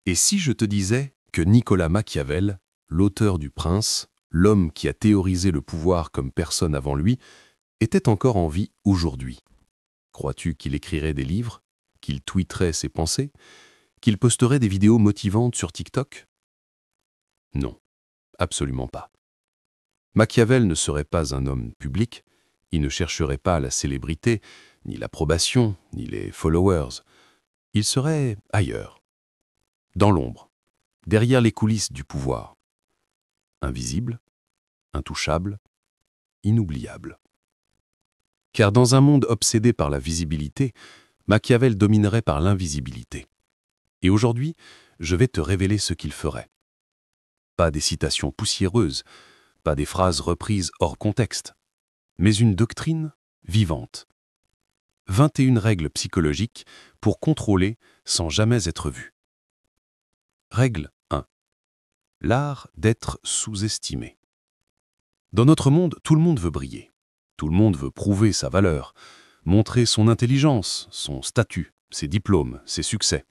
Et si je te disais que Nicolas Machiavel, l'auteur du Prince, l'homme qui a théorisé le pouvoir comme personne avant lui, était encore en vie aujourd'hui? Crois-tu qu'il écrirait des livres, qu'il tweeterait ses pensées, qu'il posterait des vidéos motivantes sur TikTok? Non, absolument pas. Machiavel ne serait pas un homme public, il ne chercherait pas la célébrité, ni l'approbation, ni les followers. Il serait ailleurs, dans l'ombre, derrière les coulisses du pouvoir. Invisible, intouchable, inoubliable. Car dans un monde obsédé par la visibilité, Machiavel dominerait par l'invisibilité. Et aujourd'hui, je vais te révéler ce qu'il ferait. Pas des citations poussiéreuses, pas des phrases reprises hors contexte, mais une doctrine vivante. 21 règles psychologiques pour contrôler sans jamais être vu. Règle 1. L'art d'être sous-estimé. Dans notre monde, tout le monde veut briller. Tout le monde veut prouver sa valeur, montrer son intelligence, son statut, ses diplômes, ses succès.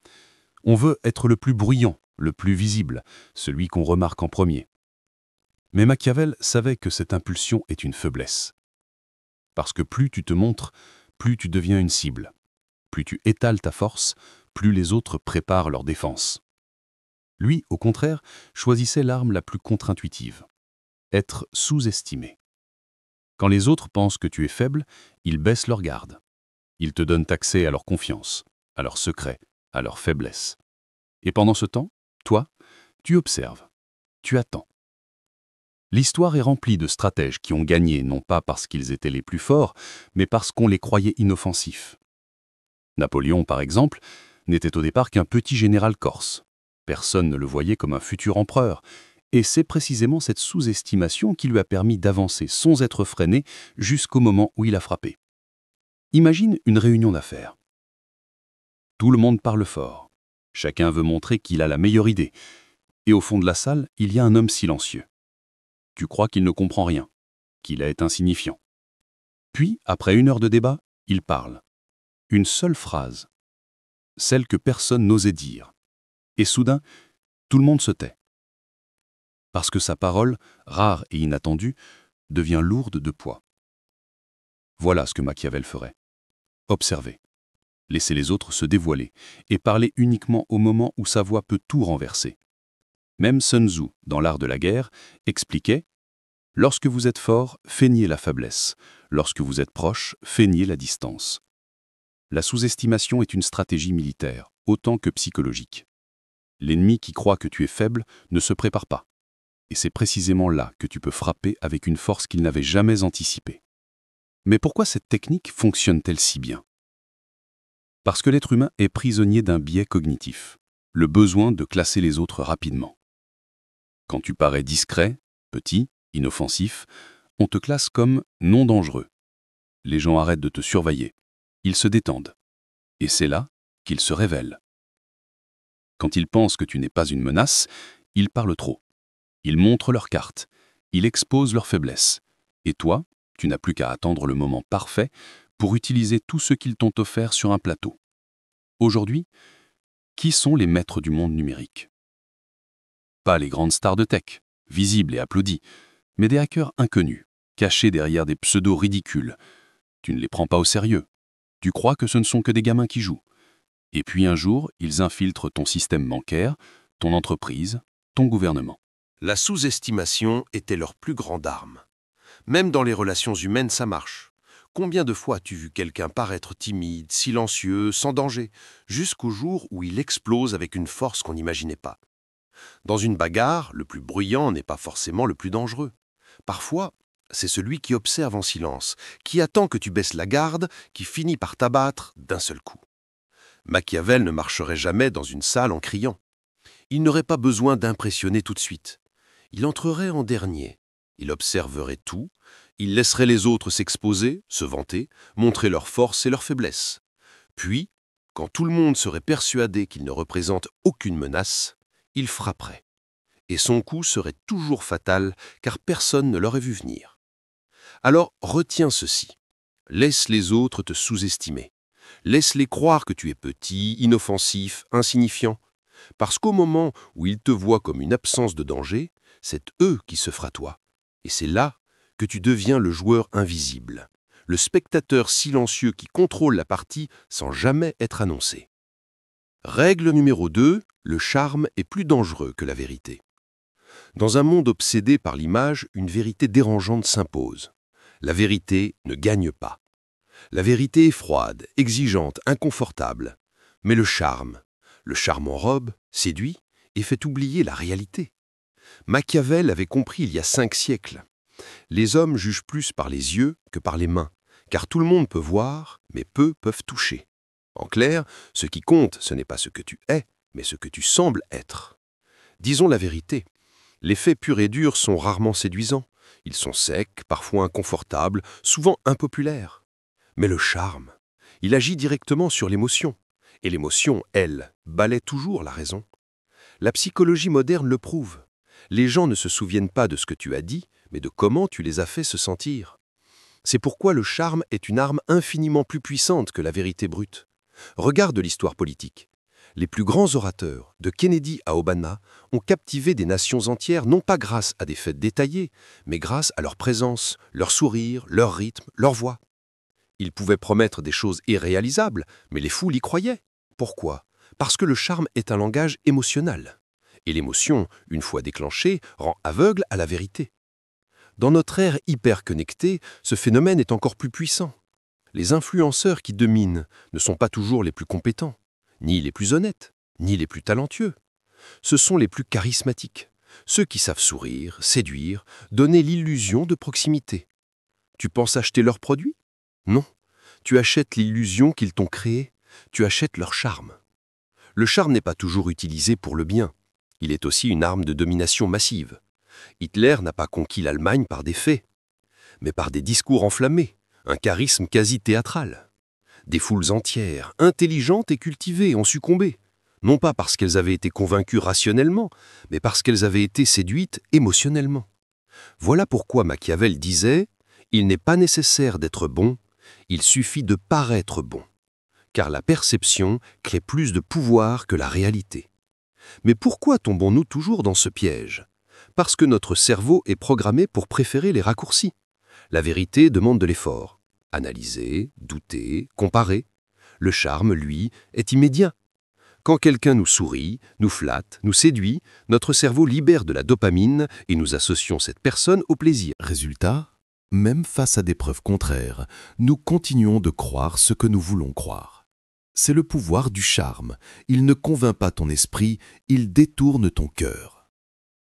On veut être le plus bruyant, le plus visible, celui qu'on remarque en premier. Mais Machiavel savait que cette impulsion est une faiblesse. Parce que plus tu te montres, plus tu deviens une cible. Plus tu étales ta force, plus les autres préparent leur défense. Lui, au contraire, choisissait l'arme la plus contre-intuitive. Être sous-estimé. Quand les autres pensent que tu es faible, ils baissent leur garde. Ils te donnent accès à leur confiance, à leurs secrets, à leurs faiblesses. Et pendant ce temps, toi, tu observes, tu attends. L'histoire est remplie de stratèges qui ont gagné non pas parce qu'ils étaient les plus forts, mais parce qu'on les croyait inoffensifs. Napoléon, par exemple, n'était au départ qu'un petit général corse. Personne ne le voyait comme un futur empereur, et c'est précisément cette sous-estimation qui lui a permis d'avancer sans être freiné jusqu'au moment où il a frappé. Imagine une réunion d'affaires. Tout le monde parle fort. Chacun veut montrer qu'il a la meilleure idée. Et au fond de la salle, il y a un homme silencieux. Tu crois qu'il ne comprend rien, qu'il est insignifiant. Puis, après 1 heure de débat, il parle. Une seule phrase. Celle que personne n'osait dire. Et soudain, tout le monde se tait. Parce que sa parole, rare et inattendue, devient lourde de poids. Voilà ce que Machiavel ferait. Observer. Laisser les autres se dévoiler et parler uniquement au moment où sa voix peut tout renverser. Même Sun Tzu, dans l'art de la guerre, expliquait « Lorsque vous êtes fort, feignez la faiblesse. Lorsque vous êtes proche, feignez la distance. » La sous-estimation est une stratégie militaire, autant que psychologique. L'ennemi qui croit que tu es faible ne se prépare pas. Et c'est précisément là que tu peux frapper avec une force qu'il n'avait jamais anticipée. Mais pourquoi cette technique fonctionne-t-elle si bien? Parce que l'être humain est prisonnier d'un biais cognitif, le besoin de classer les autres rapidement. Quand tu parais discret, petit, inoffensif, on te classe comme non dangereux. Les gens arrêtent de te surveiller, ils se détendent. Et c'est là qu'ils se révèlent. Quand ils pensent que tu n'es pas une menace, ils parlent trop. Ils montrent leurs cartes, ils exposent leurs faiblesses. Et toi, tu n'as plus qu'à attendre le moment parfait pour utiliser tout ce qu'ils t'ont offert sur un plateau. Aujourd'hui, qui sont les maîtres du monde numérique? Pas les grandes stars de tech, visibles et applaudies, mais des hackers inconnus, cachés derrière des pseudos ridicules. Tu ne les prends pas au sérieux. Tu crois que ce ne sont que des gamins qui jouent. Et puis un jour, ils infiltrent ton système bancaire, ton entreprise, ton gouvernement. La sous-estimation était leur plus grande arme. Même dans les relations humaines, ça marche. Combien de fois as-tu vu quelqu'un paraître timide, silencieux, sans danger, jusqu'au jour où il explose avec une force qu'on n'imaginait pas? Dans une bagarre, le plus bruyant n'est pas forcément le plus dangereux. Parfois, c'est celui qui observe en silence, qui attend que tu baisses la garde, qui finit par t'abattre d'un seul coup. Machiavel ne marcherait jamais dans une salle en criant. Il n'aurait pas besoin d'impressionner tout de suite. Il entrerait en dernier. Il observerait tout. Il laisserait les autres s'exposer, se vanter, montrer leurs forces et leurs faiblesses. Puis, quand tout le monde serait persuadé qu'il ne représente aucune menace, il frapperait. Et son coup serait toujours fatal, car personne ne l'aurait vu venir. Alors, retiens ceci. Laisse les autres te sous-estimer. Laisse-les croire que tu es petit, inoffensif, insignifiant. Parce qu'au moment où ils te voient comme une absence de danger, c'est eux qui se frient toi. Et c'est là que tu deviens le joueur invisible, le spectateur silencieux qui contrôle la partie sans jamais être annoncé. Règle numéro 2, le charme est plus dangereux que la vérité. Dans un monde obsédé par l'image, une vérité dérangeante s'impose. La vérité ne gagne pas. La vérité est froide, exigeante, inconfortable. Mais le charme enrobe, séduit et fait oublier la réalité. Machiavel avait compris il y a 5 siècles. Les hommes jugent plus par les yeux que par les mains, car tout le monde peut voir, mais peu peuvent toucher. En clair, ce qui compte, ce n'est pas ce que tu es, mais ce que tu sembles être. Disons la vérité. Les faits purs et durs sont rarement séduisants. Ils sont secs, parfois inconfortables, souvent impopulaires. Mais le charme, il agit directement sur l'émotion. Et l'émotion, elle, balaie toujours la raison. La psychologie moderne le prouve. Les gens ne se souviennent pas de ce que tu as dit, mais de comment tu les as fait se sentir. C'est pourquoi le charme est une arme infiniment plus puissante que la vérité brute. Regarde l'histoire politique. Les plus grands orateurs, de Kennedy à Obama, ont captivé des nations entières non pas grâce à des faits détaillés, mais grâce à leur présence, leur sourire, leur rythme, leur voix. Ils pouvaient promettre des choses irréalisables, mais les foules y croyaient. Pourquoi ? Parce que le charme est un langage émotionnel. Et l'émotion, une fois déclenchée, rend aveugle à la vérité. Dans notre ère hyper connectée, ce phénomène est encore plus puissant. Les influenceurs qui dominent ne sont pas toujours les plus compétents, ni les plus honnêtes, ni les plus talentueux. Ce sont les plus charismatiques, ceux qui savent sourire, séduire, donner l'illusion de proximité. Tu penses acheter leurs produits ? Non, tu achètes l'illusion qu'ils t'ont créée, tu achètes leur charme. Le charme n'est pas toujours utilisé pour le bien, il est aussi une arme de domination massive. Hitler n'a pas conquis l'Allemagne par des faits, mais par des discours enflammés, un charisme quasi théâtral. Des foules entières, intelligentes et cultivées, ont succombé, non pas parce qu'elles avaient été convaincues rationnellement, mais parce qu'elles avaient été séduites émotionnellement. Voilà pourquoi Machiavel disait « Il n'est pas nécessaire d'être bon, il suffit de paraître bon, car la perception crée plus de pouvoir que la réalité. » Mais pourquoi tombons-nous toujours dans ce piège ? Parce que notre cerveau est programmé pour préférer les raccourcis. La vérité demande de l'effort. Analyser, douter, comparer. Le charme, lui, est immédiat. Quand quelqu'un nous sourit, nous flatte, nous séduit, notre cerveau libère de la dopamine et nous associons cette personne au plaisir. Résultat, même face à des preuves contraires, nous continuons de croire ce que nous voulons croire. C'est le pouvoir du charme. Il ne convainc pas ton esprit, il détourne ton cœur.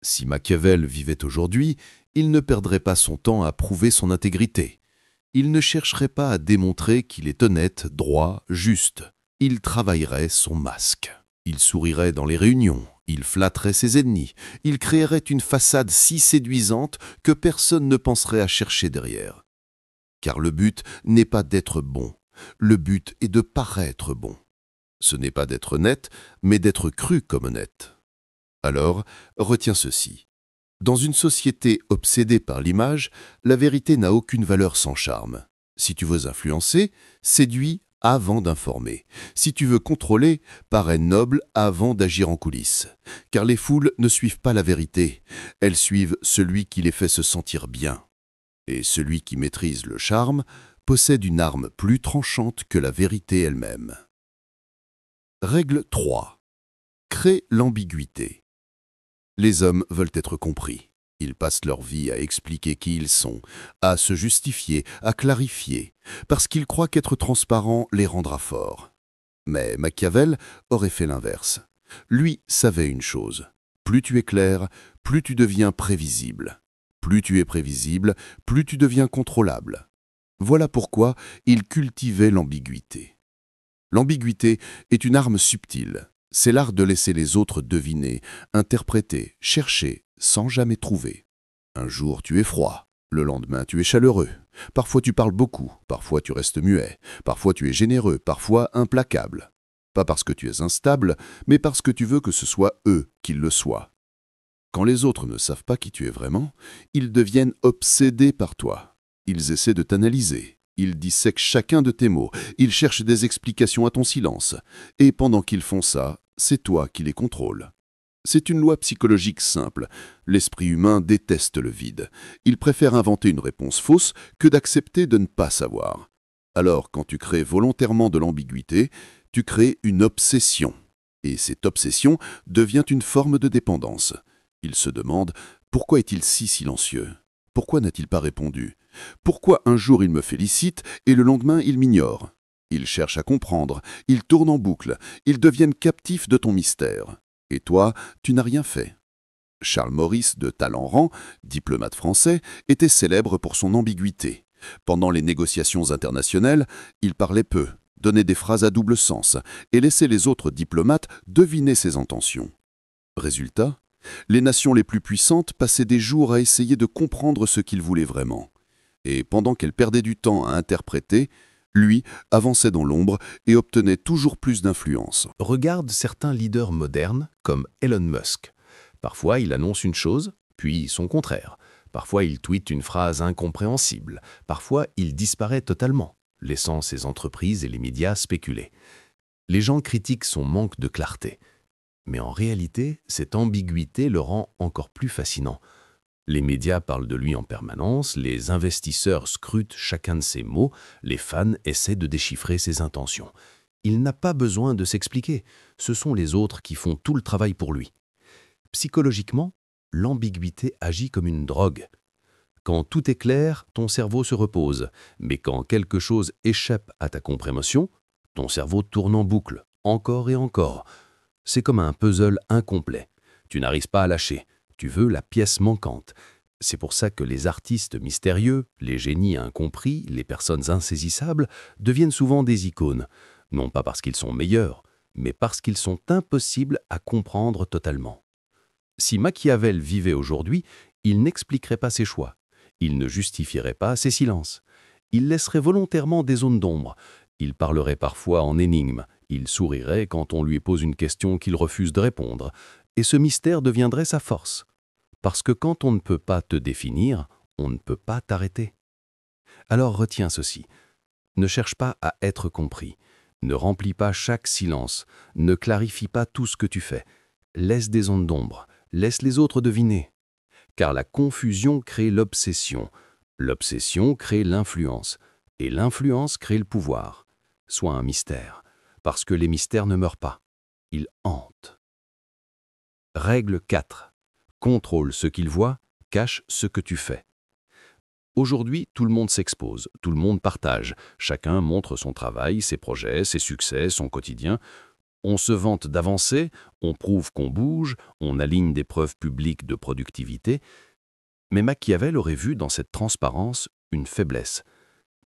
Si Machiavel vivait aujourd'hui, il ne perdrait pas son temps à prouver son intégrité. Il ne chercherait pas à démontrer qu'il est honnête, droit, juste. Il travaillerait son masque. Il sourirait dans les réunions, il flatterait ses ennemis, il créerait une façade si séduisante que personne ne penserait à chercher derrière. Car le but n'est pas d'être bon, le but est de paraître bon. Ce n'est pas d'être honnête, mais d'être cru comme honnête. Alors, retiens ceci. Dans une société obsédée par l'image, la vérité n'a aucune valeur sans charme. Si tu veux influencer, séduis avant d'informer. Si tu veux contrôler, parais noble avant d'agir en coulisses. Car les foules ne suivent pas la vérité, elles suivent celui qui les fait se sentir bien. Et celui qui maîtrise le charme possède une arme plus tranchante que la vérité elle-même. Règle 3. Crée l'ambiguïté. Les hommes veulent être compris. Ils passent leur vie à expliquer qui ils sont, à se justifier, à clarifier, parce qu'ils croient qu'être transparent les rendra forts. Mais Machiavel aurait fait l'inverse. Lui savait une chose. Plus tu es clair, plus tu deviens prévisible. Plus tu es prévisible, plus tu deviens contrôlable. Voilà pourquoi il cultivait l'ambiguïté. L'ambiguïté est une arme subtile. C'est l'art de laisser les autres deviner, interpréter, chercher, sans jamais trouver. Un jour tu es froid, le lendemain tu es chaleureux. Parfois tu parles beaucoup, parfois tu restes muet, parfois tu es généreux, parfois implacable. Pas parce que tu es instable, mais parce que tu veux que ce soit eux qui le soient. Quand les autres ne savent pas qui tu es vraiment, ils deviennent obsédés par toi. Ils essaient de t'analyser. Ils dissèquent chacun de tes mots, ils cherchent des explications à ton silence. Et pendant qu'ils font ça, c'est toi qui les contrôles. C'est une loi psychologique simple. L'esprit humain déteste le vide. Il préfère inventer une réponse fausse que d'accepter de ne pas savoir. Alors, quand tu crées volontairement de l'ambiguïté, tu crées une obsession. Et cette obsession devient une forme de dépendance. Il se demande « Pourquoi est-il si silencieux ? Pourquoi n'a-t-il pas répondu ? Pourquoi un jour il me félicite et le lendemain il m'ignore ?» Il cherche à comprendre, il tourne en boucle, ils deviennent captifs de ton mystère. Et toi, tu n'as rien fait. Charles Maurice de Talleyrand, diplomate français, était célèbre pour son ambiguïté. Pendant les négociations internationales, il parlait peu, donnait des phrases à double sens et laissait les autres diplomates deviner ses intentions. Résultat, les nations les plus puissantes passaient des jours à essayer de comprendre ce qu'il voulait vraiment. Et pendant qu'elles perdaient du temps à interpréter, lui avançait dans l'ombre et obtenait toujours plus d'influence. Regarde certains leaders modernes comme Elon Musk. Parfois, il annonce une chose, puis son contraire. Parfois, il tweete une phrase incompréhensible. Parfois, il disparaît totalement, laissant ses entreprises et les médias spéculer. Les gens critiquent son manque de clarté. Mais en réalité, cette ambiguïté le rend encore plus fascinant. Les médias parlent de lui en permanence, les investisseurs scrutent chacun de ses mots, les fans essaient de déchiffrer ses intentions. Il n'a pas besoin de s'expliquer, ce sont les autres qui font tout le travail pour lui. Psychologiquement, l'ambiguïté agit comme une drogue. Quand tout est clair, ton cerveau se repose, mais quand quelque chose échappe à ta compréhension, ton cerveau tourne en boucle, encore et encore. C'est comme un puzzle incomplet. Tu n'arrives pas à lâcher. Tu veux la pièce manquante. C'est pour ça que les artistes mystérieux, les génies incompris, les personnes insaisissables deviennent souvent des icônes. Non pas parce qu'ils sont meilleurs, mais parce qu'ils sont impossibles à comprendre totalement. Si Machiavel vivait aujourd'hui, il n'expliquerait pas ses choix. Il ne justifierait pas ses silences. Il laisserait volontairement des zones d'ombre. Il parlerait parfois en énigmes. Il sourirait quand on lui pose une question qu'il refuse de répondre. Et ce mystère deviendrait sa force. Parce que quand on ne peut pas te définir, on ne peut pas t'arrêter. Alors retiens ceci. Ne cherche pas à être compris. Ne remplis pas chaque silence. Ne clarifie pas tout ce que tu fais. Laisse des zones d'ombre. Laisse les autres deviner. Car la confusion crée l'obsession. L'obsession crée l'influence. Et l'influence crée le pouvoir. Sois un mystère. Parce que les mystères ne meurent pas. Ils hantent. Règle 4. Contrôle ce qu'il voit, cache ce que tu fais. Aujourd'hui, tout le monde s'expose, tout le monde partage. Chacun montre son travail, ses projets, ses succès, son quotidien. On se vante d'avancer, on prouve qu'on bouge, on aligne des preuves publiques de productivité. Mais Machiavel aurait vu dans cette transparence une faiblesse.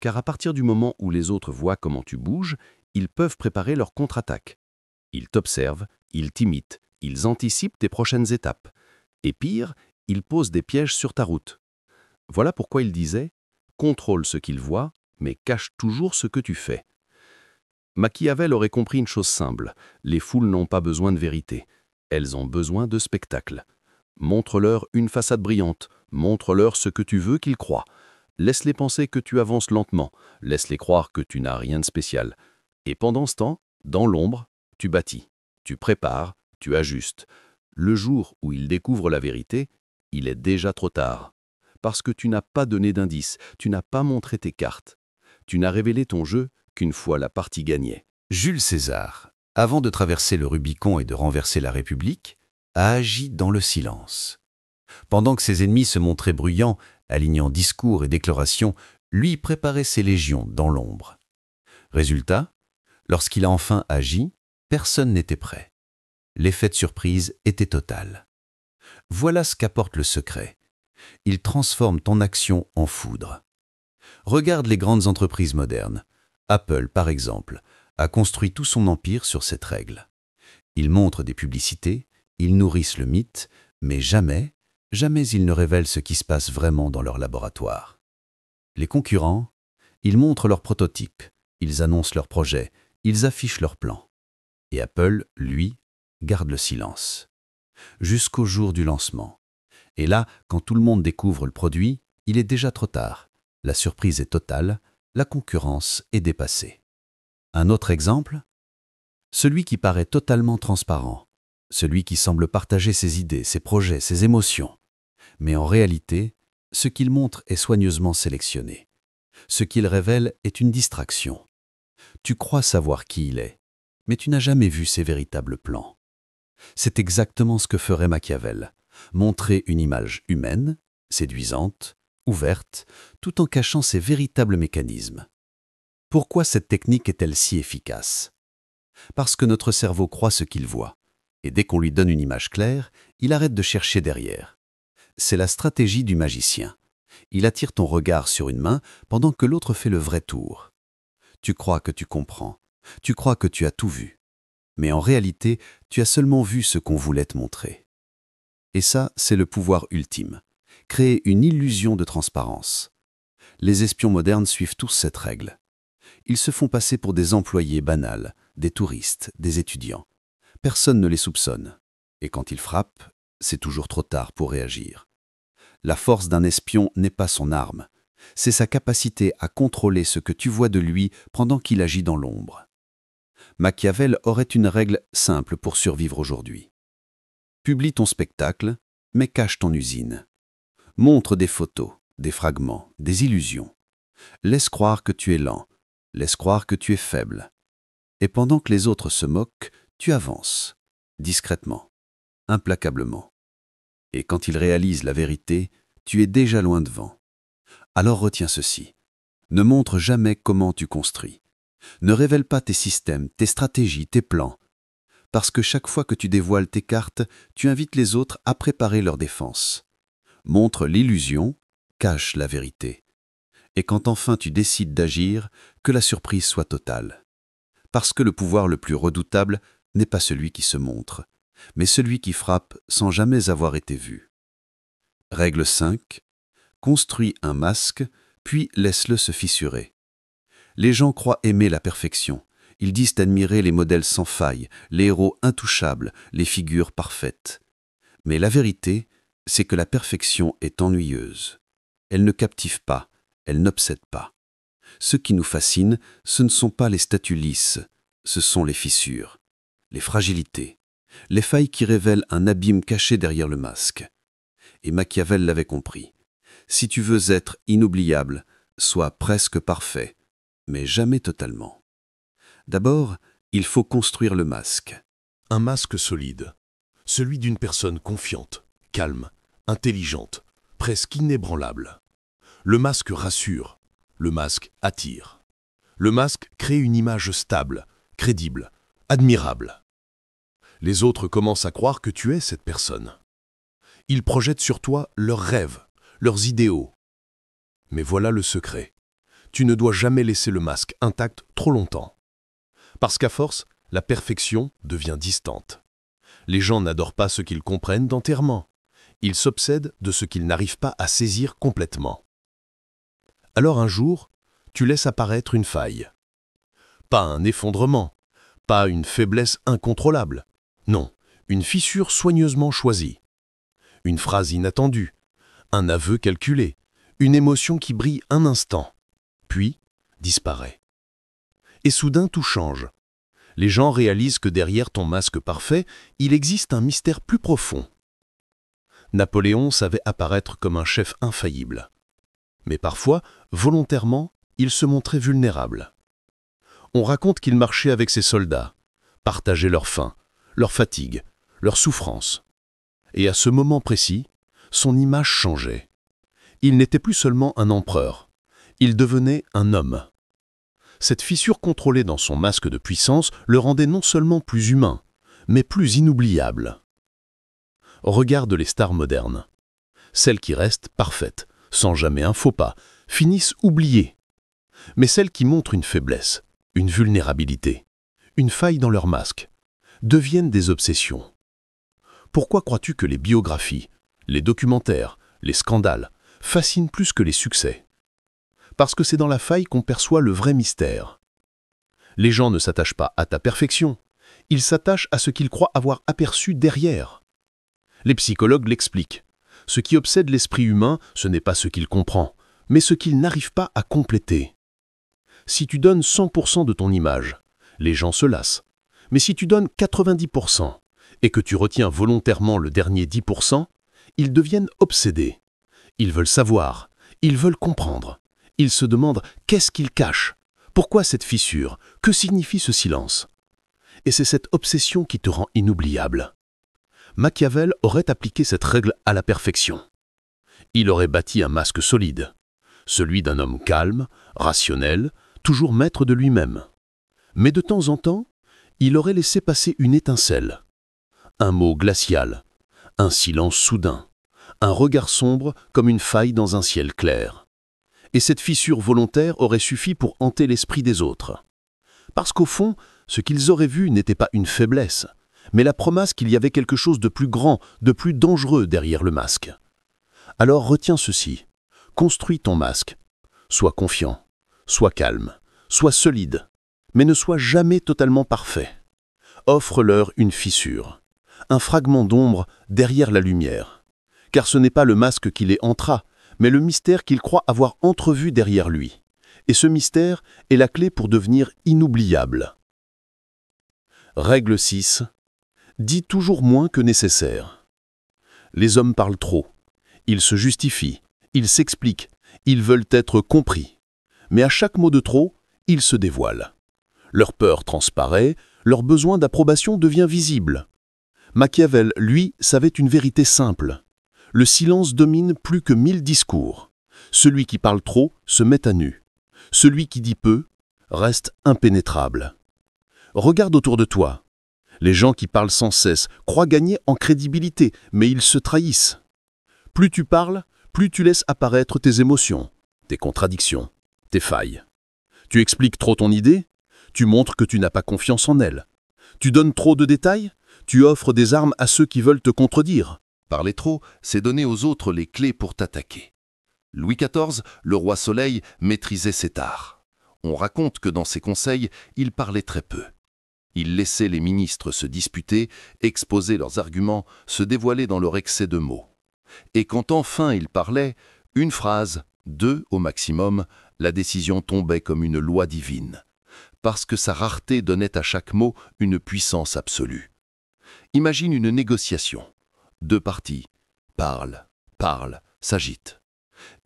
Car à partir du moment où les autres voient comment tu bouges, ils peuvent préparer leur contre-attaque. Ils t'observent, ils t'imitent, ils anticipent tes prochaines étapes. Et pire, ils posent des pièges sur ta route. Voilà pourquoi il disait « Contrôle ce qu'ils voient, mais cache toujours ce que tu fais ». Machiavel aurait compris une chose simple, les foules n'ont pas besoin de vérité, elles ont besoin de spectacle. Montre-leur une façade brillante, montre-leur ce que tu veux qu'ils croient. Laisse-les penser que tu avances lentement, laisse-les croire que tu n'as rien de spécial. Et pendant ce temps, dans l'ombre, tu bâtis, tu prépares, tu ajustes. Le jour où ils découvrent la vérité, il est déjà trop tard. Parce que tu n'as pas donné d'indice, tu n'as pas montré tes cartes. Tu n'as révélé ton jeu qu'une fois la partie gagnée. Jules César, avant de traverser le Rubicon et de renverser la République, a agi dans le silence. Pendant que ses ennemis se montraient bruyants, alignant discours et déclarations, lui préparait ses légions dans l'ombre. Résultat, lorsqu'il a enfin agi, personne n'était prêt. L'effet de surprise était total. Voilà ce qu'apporte le secret. Il transforme ton action en foudre. Regarde les grandes entreprises modernes. Apple, par exemple, a construit tout son empire sur cette règle. Ils montrent des publicités, ils nourrissent le mythe, mais jamais ils ne révèlent ce qui se passe vraiment dans leur laboratoire. Les concurrents, ils montrent leurs prototypes, ils annoncent leurs projets, ils affichent leurs plans. Et Apple, lui, garde le silence. Jusqu'au jour du lancement. Et là, quand tout le monde découvre le produit, il est déjà trop tard. La surprise est totale, la concurrence est dépassée. Un autre exemple ? Celui qui paraît totalement transparent, celui qui semble partager ses idées, ses projets, ses émotions. Mais en réalité, ce qu'il montre est soigneusement sélectionné. Ce qu'il révèle est une distraction. Tu crois savoir qui il est, mais tu n'as jamais vu ses véritables plans. C'est exactement ce que ferait Machiavel, montrer une image humaine, séduisante, ouverte, tout en cachant ses véritables mécanismes. Pourquoi cette technique est-elle si efficace? Parce que notre cerveau croit ce qu'il voit, et dès qu'on lui donne une image claire, il arrête de chercher derrière. C'est la stratégie du magicien. Il attire ton regard sur une main pendant que l'autre fait le vrai tour. Tu crois que tu comprends, tu crois que tu as tout vu. Mais en réalité, tu as seulement vu ce qu'on voulait te montrer. Et ça, c'est le pouvoir ultime. Créer une illusion de transparence. Les espions modernes suivent tous cette règle. Ils se font passer pour des employés banals, des touristes, des étudiants. Personne ne les soupçonne. Et quand ils frappent, c'est toujours trop tard pour réagir. La force d'un espion n'est pas son arme. C'est sa capacité à contrôler ce que tu vois de lui pendant qu'il agit dans l'ombre. Machiavel aurait une règle simple pour survivre aujourd'hui. Publie ton spectacle, mais cache ton usine. Montre des photos, des fragments, des illusions. Laisse croire que tu es lent, laisse croire que tu es faible. Et pendant que les autres se moquent, tu avances, discrètement, implacablement. Et quand ils réalisent la vérité, tu es déjà loin devant. Alors retiens ceci. Ne montre jamais comment tu construis. Ne révèle pas tes systèmes, tes stratégies, tes plans. Parce que chaque fois que tu dévoiles tes cartes, tu invites les autres à préparer leur défense. Montre l'illusion, cache la vérité. Et quand enfin tu décides d'agir, que la surprise soit totale. Parce que le pouvoir le plus redoutable n'est pas celui qui se montre, mais celui qui frappe sans jamais avoir été vu. Règle 5. Construis un masque, puis laisse-le se fissurer. Les gens croient aimer la perfection. Ils disent admirer les modèles sans faille, les héros intouchables, les figures parfaites. Mais la vérité, c'est que la perfection est ennuyeuse. Elle ne captive pas, elle n'obsède pas. Ce qui nous fascine, ce ne sont pas les statues lisses, ce sont les fissures, les fragilités, les failles qui révèlent un abîme caché derrière le masque. Et Machiavel l'avait compris. Si tu veux être inoubliable, sois presque parfait, mais jamais totalement. D'abord, il faut construire le masque. Un masque solide, celui d'une personne confiante, calme, intelligente, presque inébranlable. Le masque rassure, le masque attire. Le masque crée une image stable, crédible, admirable. Les autres commencent à croire que tu es cette personne. Ils projettent sur toi leurs rêves, leurs idéaux. Mais voilà le secret. Tu ne dois jamais laisser le masque intact trop longtemps. Parce qu'à force, la perfection devient distante. Les gens n'adorent pas ce qu'ils comprennent entièrement. Ils s'obsèdent de ce qu'ils n'arrivent pas à saisir complètement. Alors un jour, tu laisses apparaître une faille. Pas un effondrement, pas une faiblesse incontrôlable. Non, une fissure soigneusement choisie. Une phrase inattendue, un aveu calculé, une émotion qui brille un instant, puis disparaît. Et soudain tout change. Les gens réalisent que derrière ton masque parfait, il existe un mystère plus profond. Napoléon savait apparaître comme un chef infaillible. Mais parfois, volontairement, il se montrait vulnérable. On raconte qu'il marchait avec ses soldats, partageait leur faim, leur fatigue, leur souffrance. Et à ce moment précis, son image changeait. Il n'était plus seulement un empereur, il devenait un homme. Cette fissure contrôlée dans son masque de puissance le rendait non seulement plus humain, mais plus inoubliable. Regarde les stars modernes. Celles qui restent parfaites, sans jamais un faux pas, finissent oubliées. Mais celles qui montrent une faiblesse, une vulnérabilité, une faille dans leur masque, deviennent des obsessions. Pourquoi crois-tu que les biographies, les documentaires, les scandales fascinent plus que les succès? Parce que c'est dans la faille qu'on perçoit le vrai mystère. Les gens ne s'attachent pas à ta perfection, ils s'attachent à ce qu'ils croient avoir aperçu derrière. Les psychologues l'expliquent. Ce qui obsède l'esprit humain, ce n'est pas ce qu'il comprend, mais ce qu'il n'arrive pas à compléter. Si tu donnes 100% de ton image, les gens se lassent. Mais si tu donnes 90% et que tu retiens volontairement le dernier 10%, ils deviennent obsédés. Ils veulent savoir, ils veulent comprendre. Ils se demandent qu'est-ce qu'ils cachent, pourquoi cette fissure, que signifie ce silence. Et c'est cette obsession qui te rend inoubliable. Machiavel aurait appliqué cette règle à la perfection. Il aurait bâti un masque solide, celui d'un homme calme, rationnel, toujours maître de lui-même. Mais de temps en temps, il aurait laissé passer une étincelle, un mot glacial, un silence soudain, un regard sombre comme une faille dans un ciel clair. Et cette fissure volontaire aurait suffi pour hanter l'esprit des autres. Parce qu'au fond, ce qu'ils auraient vu n'était pas une faiblesse, mais la promesse qu'il y avait quelque chose de plus grand, de plus dangereux derrière le masque. Alors retiens ceci, construis ton masque. Sois confiant, sois calme, sois solide, mais ne sois jamais totalement parfait. Offre-leur une fissure, un fragment d'ombre derrière la lumière. Car ce n'est pas le masque qui les hantera, mais le mystère qu'il croit avoir entrevu derrière lui. Et ce mystère est la clé pour devenir inoubliable. Règle 6. Dis toujours moins que nécessaire. Les hommes parlent trop. Ils se justifient, ils s'expliquent, ils veulent être compris. Mais à chaque mot de trop, ils se dévoilent. Leur peur transparaît, leur besoin d'approbation devient visible. Machiavel, lui, savait une vérité simple. Le silence domine plus que 1000 discours. Celui qui parle trop se met à nu. Celui qui dit peu reste impénétrable. Regarde autour de toi. Les gens qui parlent sans cesse croient gagner en crédibilité, mais ils se trahissent. Plus tu parles, plus tu laisses apparaître tes émotions, tes contradictions, tes failles. Tu expliques trop ton idée, tu montres que tu n'as pas confiance en elle. Tu donnes trop de détails, tu offres des armes à ceux qui veulent te contredire. Parler trop, c'est donner aux autres les clés pour t'attaquer. Louis XIV, le roi Soleil, maîtrisait cet art. On raconte que dans ses conseils, il parlait très peu. Il laissait les ministres se disputer, exposer leurs arguments, se dévoiler dans leur excès de mots. Et quand enfin il parlait, une phrase, 2 au maximum, la décision tombait comme une loi divine, parce que sa rareté donnait à chaque mot une puissance absolue. Imagine une négociation. 2 parties parlent, s'agitent.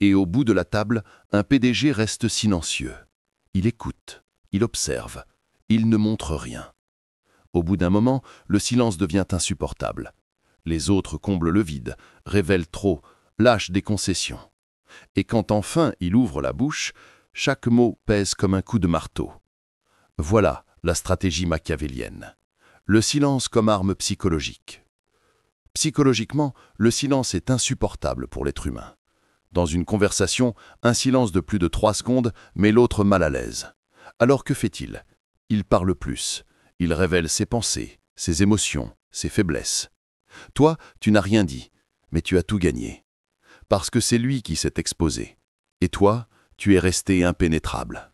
Et au bout de la table, un PDG reste silencieux. Il écoute, il observe, il ne montre rien. Au bout d'un moment, le silence devient insupportable. Les autres comblent le vide, révèlent trop, lâchent des concessions. Et quand enfin il ouvre la bouche, chaque mot pèse comme un coup de marteau. Voilà la stratégie machiavélienne. Le silence comme arme psychologique. Psychologiquement, le silence est insupportable pour l'être humain. Dans une conversation, un silence de plus de 3 secondes met l'autre mal à l'aise. Alors que fait-il? Il parle plus. Il révèle ses pensées, ses émotions, ses faiblesses. Toi, tu n'as rien dit, mais tu as tout gagné. Parce que c'est lui qui s'est exposé. Et toi, tu es resté impénétrable.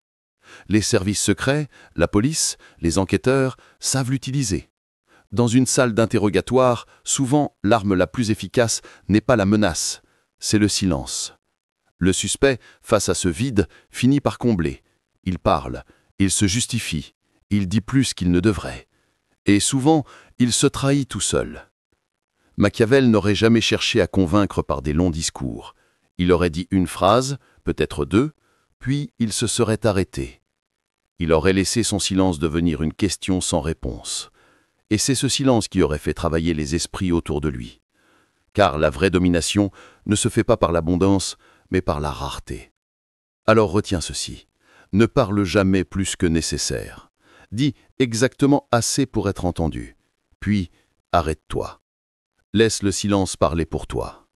Les services secrets, la police, les enquêteurs savent l'utiliser. Dans une salle d'interrogatoire, souvent, l'arme la plus efficace n'est pas la menace, c'est le silence. Le suspect, face à ce vide, finit par combler. Il parle, il se justifie, il dit plus qu'il ne devrait. Et souvent, il se trahit tout seul. Machiavel n'aurait jamais cherché à convaincre par des longs discours. Il aurait dit une phrase, peut-être 2, puis il se serait arrêté. Il aurait laissé son silence devenir une question sans réponse. Et c'est ce silence qui aurait fait travailler les esprits autour de lui. Car la vraie domination ne se fait pas par l'abondance, mais par la rareté. Alors retiens ceci, ne parle jamais plus que nécessaire. Dis exactement assez pour être entendu, puis arrête-toi. Laisse le silence parler pour toi.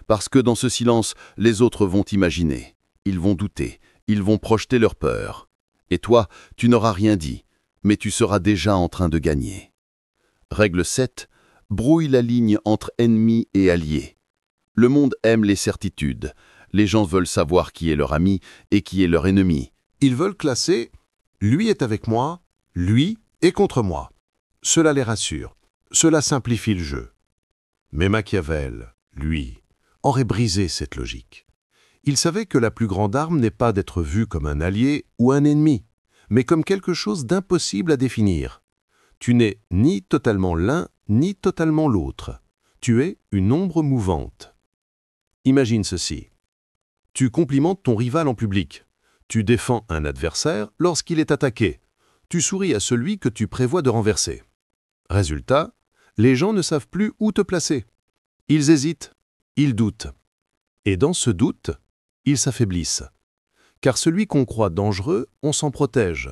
Parce que dans ce silence, les autres vont imaginer, ils vont douter, ils vont projeter leur peur. Et toi, tu n'auras rien dit, mais tu seras déjà en train de gagner. Règle 7. Brouille la ligne entre ennemis et alliés. Le monde aime les certitudes. Les gens veulent savoir qui est leur ami et qui est leur ennemi. Ils veulent classer « lui est avec moi, lui est contre moi ». Cela les rassure, cela simplifie le jeu. Mais Machiavel, lui, aurait brisé cette logique. Il savait que la plus grande arme n'est pas d'être vu comme un allié ou un ennemi, mais comme quelque chose d'impossible à définir. Tu n'es ni totalement l'un, ni totalement l'autre. Tu es une ombre mouvante. Imagine ceci. Tu complimentes ton rival en public. Tu défends un adversaire lorsqu'il est attaqué. Tu souris à celui que tu prévois de renverser. Résultat, les gens ne savent plus où te placer. Ils hésitent, ils doutent. Et dans ce doute, ils s'affaiblissent. Car celui qu'on croit dangereux, on s'en protège.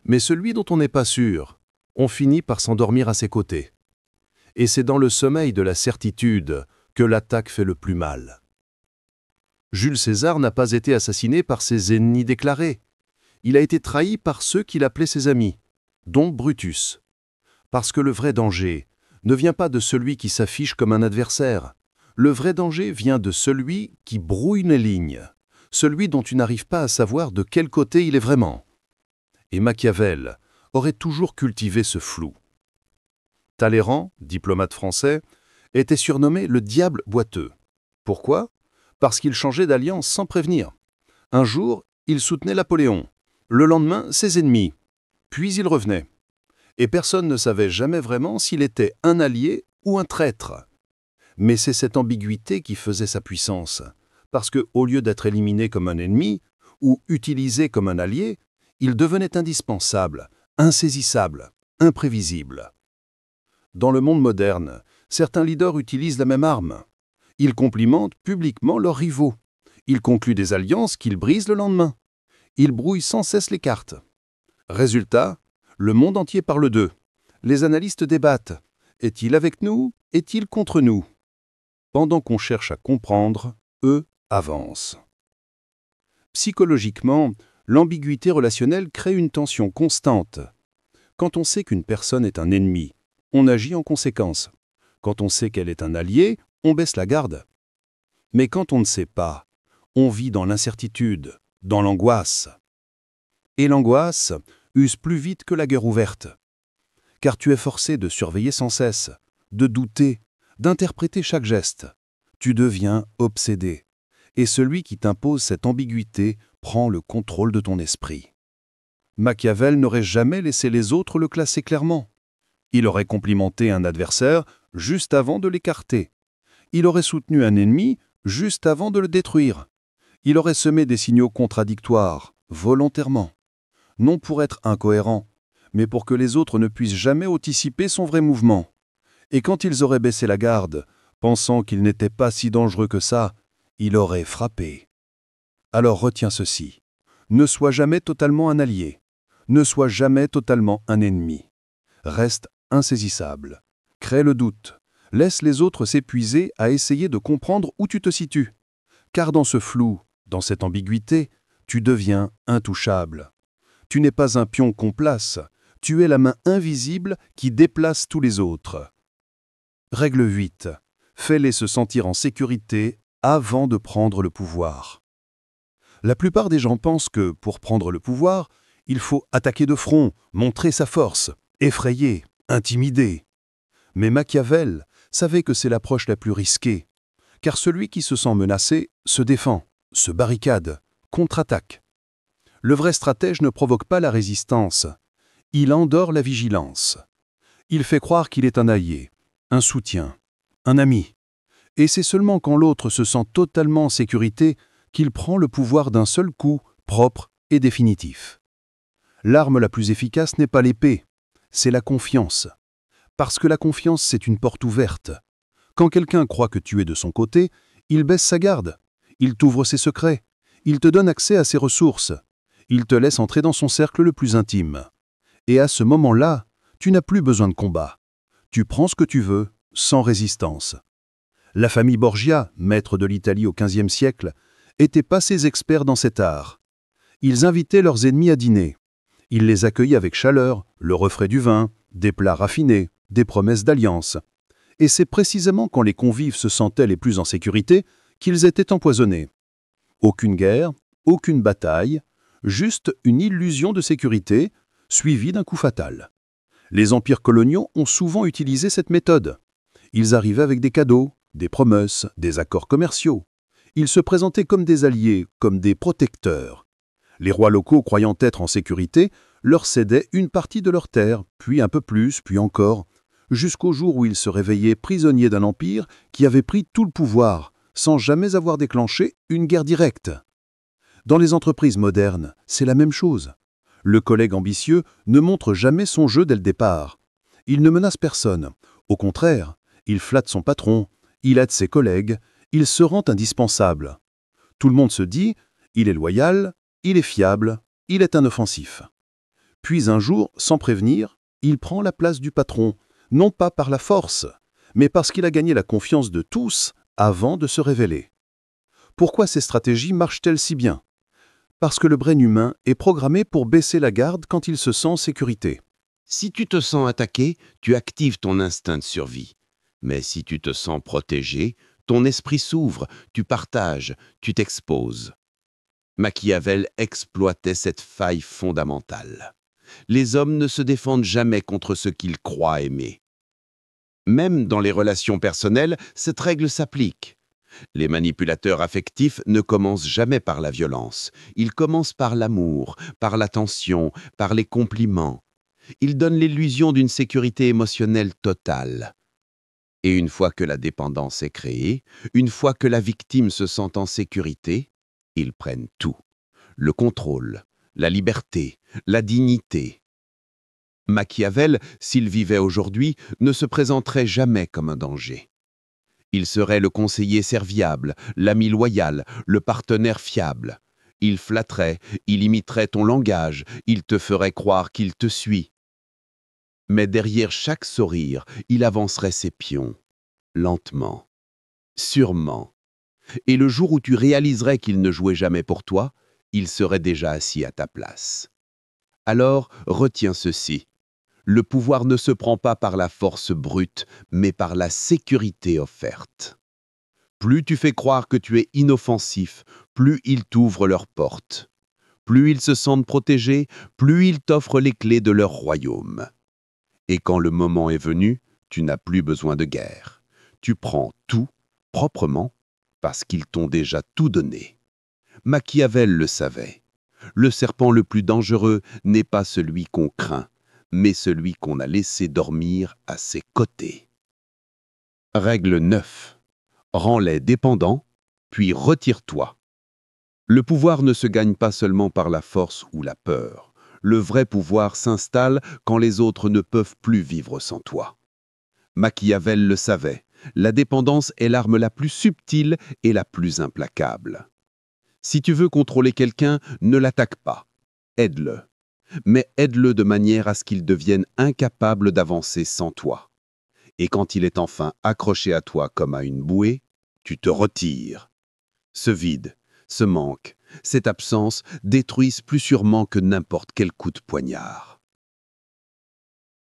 Mais celui dont on n'est pas sûr, on finit par s'endormir à ses côtés. Et c'est dans le sommeil de la certitude que l'attaque fait le plus mal. Jules César n'a pas été assassiné par ses ennemis déclarés. Il a été trahi par ceux qu'il appelait ses amis, dont Brutus. Parce que le vrai danger ne vient pas de celui qui s'affiche comme un adversaire. Le vrai danger vient de celui qui brouille les lignes, celui dont tu n'arrives pas à savoir de quel côté il est vraiment. Et Machiavel aurait toujours cultivé ce flou. Talleyrand, diplomate français, était surnommé le diable boiteux. Pourquoi ? Parce qu'il changeait d'alliance sans prévenir. Un jour, il soutenait Napoléon. Le lendemain, ses ennemis. Puis il revenait. Et personne ne savait jamais vraiment s'il était un allié ou un traître. Mais c'est cette ambiguïté qui faisait sa puissance. Parce que, au lieu d'être éliminé comme un ennemi ou utilisé comme un allié, il devenait indispensable, insaisissable, imprévisible. Dans le monde moderne, certains leaders utilisent la même arme. Ils complimentent publiquement leurs rivaux. Ils concluent des alliances qu'ils brisent le lendemain. Ils brouillent sans cesse les cartes. Résultat, le monde entier parle d'eux. Les analystes débattent. Est-il avec nous? Est-il contre nous? Pendant qu'on cherche à comprendre, eux avancent. Psychologiquement, l'ambiguïté relationnelle crée une tension constante. Quand on sait qu'une personne est un ennemi, on agit en conséquence. Quand on sait qu'elle est un allié, on baisse la garde. Mais quand on ne sait pas, on vit dans l'incertitude, dans l'angoisse. Et l'angoisse use plus vite que la guerre ouverte. Car tu es forcé de surveiller sans cesse, de douter, d'interpréter chaque geste. Tu deviens obsédé. Et celui qui t'impose cette ambiguïté prend le contrôle de ton esprit. Machiavel n'aurait jamais laissé les autres le classer clairement. Il aurait complimenté un adversaire juste avant de l'écarter. Il aurait soutenu un ennemi juste avant de le détruire. Il aurait semé des signaux contradictoires, volontairement. Non pour être incohérent, mais pour que les autres ne puissent jamais anticiper son vrai mouvement. Et quand ils auraient baissé la garde, pensant qu'il n'était pas si dangereux que ça, il aurait frappé. Alors retiens ceci. Ne sois jamais totalement un allié. Ne sois jamais totalement un ennemi. Reste insaisissable. Crée le doute. Laisse les autres s'épuiser à essayer de comprendre où tu te situes. Car dans ce flou, dans cette ambiguïté, tu deviens intouchable. Tu n'es pas un pion qu'on place, tu es la main invisible qui déplace tous les autres. Règle 8. Fais-les se sentir en sécurité avant de prendre le pouvoir. La plupart des gens pensent que, pour prendre le pouvoir, il faut attaquer de front, montrer sa force, effrayer, intimider. Mais Machiavel savait que c'est l'approche la plus risquée, car celui qui se sent menacé se défend, se barricade, contre-attaque. Le vrai stratège ne provoque pas la résistance, il endort la vigilance. Il fait croire qu'il est un allié, un soutien, un ami. Et c'est seulement quand l'autre se sent totalement en sécurité qu'il prend le pouvoir d'un seul coup, propre et définitif. L'arme la plus efficace n'est pas l'épée, c'est la confiance. Parce que la confiance, c'est une porte ouverte. Quand quelqu'un croit que tu es de son côté, il baisse sa garde, il t'ouvre ses secrets, il te donne accès à ses ressources, il te laisse entrer dans son cercle le plus intime. Et à ce moment-là, tu n'as plus besoin de combat. Tu prends ce que tu veux, sans résistance. La famille Borgia, maître de l'Italie au XVe siècle, était passés experts dans cet art. Ils invitaient leurs ennemis à dîner. Ils les accueillaient avec chaleur, le refrain du vin, des plats raffinés, des promesses d'alliance. Et c'est précisément quand les convives se sentaient les plus en sécurité qu'ils étaient empoisonnés. Aucune guerre, aucune bataille, juste une illusion de sécurité, suivie d'un coup fatal. Les empires coloniaux ont souvent utilisé cette méthode. Ils arrivaient avec des cadeaux, des promesses, des accords commerciaux. Ils se présentaient comme des alliés, comme des protecteurs. Les rois locaux, croyant être en sécurité, leur cédaient une partie de leurs terres, puis un peu plus, puis encore, jusqu'au jour où ils se réveillaient prisonniers d'un empire qui avait pris tout le pouvoir, sans jamais avoir déclenché une guerre directe. Dans les entreprises modernes, c'est la même chose. Le collègue ambitieux ne montre jamais son jeu dès le départ. Il ne menace personne. Au contraire, il flatte son patron, il aide ses collègues, il se rend indispensable. Tout le monde se dit, il est loyal, il est fiable, il est inoffensif. Puis un jour, sans prévenir, il prend la place du patron, non pas par la force, mais parce qu'il a gagné la confiance de tous avant de se révéler. Pourquoi ces stratégies marchent-elles si bien ? Parce que le brain humain est programmé pour baisser la garde quand il se sent en sécurité. Si tu te sens attaqué, tu actives ton instinct de survie. Mais si tu te sens protégé, ton esprit s'ouvre, tu partages, tu t'exposes. Machiavel exploitait cette faille fondamentale. Les hommes ne se défendent jamais contre ce qu'ils croient aimer. Même dans les relations personnelles, cette règle s'applique. Les manipulateurs affectifs ne commencent jamais par la violence. Ils commencent par l'amour, par l'attention, par les compliments. Ils donnent l'illusion d'une sécurité émotionnelle totale. Et une fois que la dépendance est créée, une fois que la victime se sent en sécurité, ils prennent tout. Le contrôle, la liberté, la dignité. Machiavel, s'il vivait aujourd'hui, ne se présenterait jamais comme un danger. Il serait le conseiller serviable, l'ami loyal, le partenaire fiable. Il flatterait, il imiterait ton langage, il te ferait croire qu'il te suit. Mais derrière chaque sourire, il avancerait ses pions, lentement, sûrement. Et le jour où tu réaliserais qu'il ne jouait jamais pour toi, il serait déjà assis à ta place. Alors, retiens ceci. Le pouvoir ne se prend pas par la force brute, mais par la sécurité offerte. Plus tu fais croire que tu es inoffensif, plus ils t'ouvrent leurs portes. Plus ils se sentent protégés, plus ils t'offrent les clés de leur royaume. Et quand le moment est venu, tu n'as plus besoin de guerre. Tu prends tout, proprement, parce qu'ils t'ont déjà tout donné. Machiavel le savait. Le serpent le plus dangereux n'est pas celui qu'on craint, mais celui qu'on a laissé dormir à ses côtés. Règle 9. Rends-les dépendants, puis retire-toi. Le pouvoir ne se gagne pas seulement par la force ou la peur. Le vrai pouvoir s'installe quand les autres ne peuvent plus vivre sans toi. Machiavel le savait, la dépendance est l'arme la plus subtile et la plus implacable. Si tu veux contrôler quelqu'un, ne l'attaque pas, aide-le. Mais aide-le de manière à ce qu'il devienne incapable d'avancer sans toi. Et quand il est enfin accroché à toi comme à une bouée, tu te retires. Ce vide, ce manque, cette absence détruisent plus sûrement que n'importe quel coup de poignard.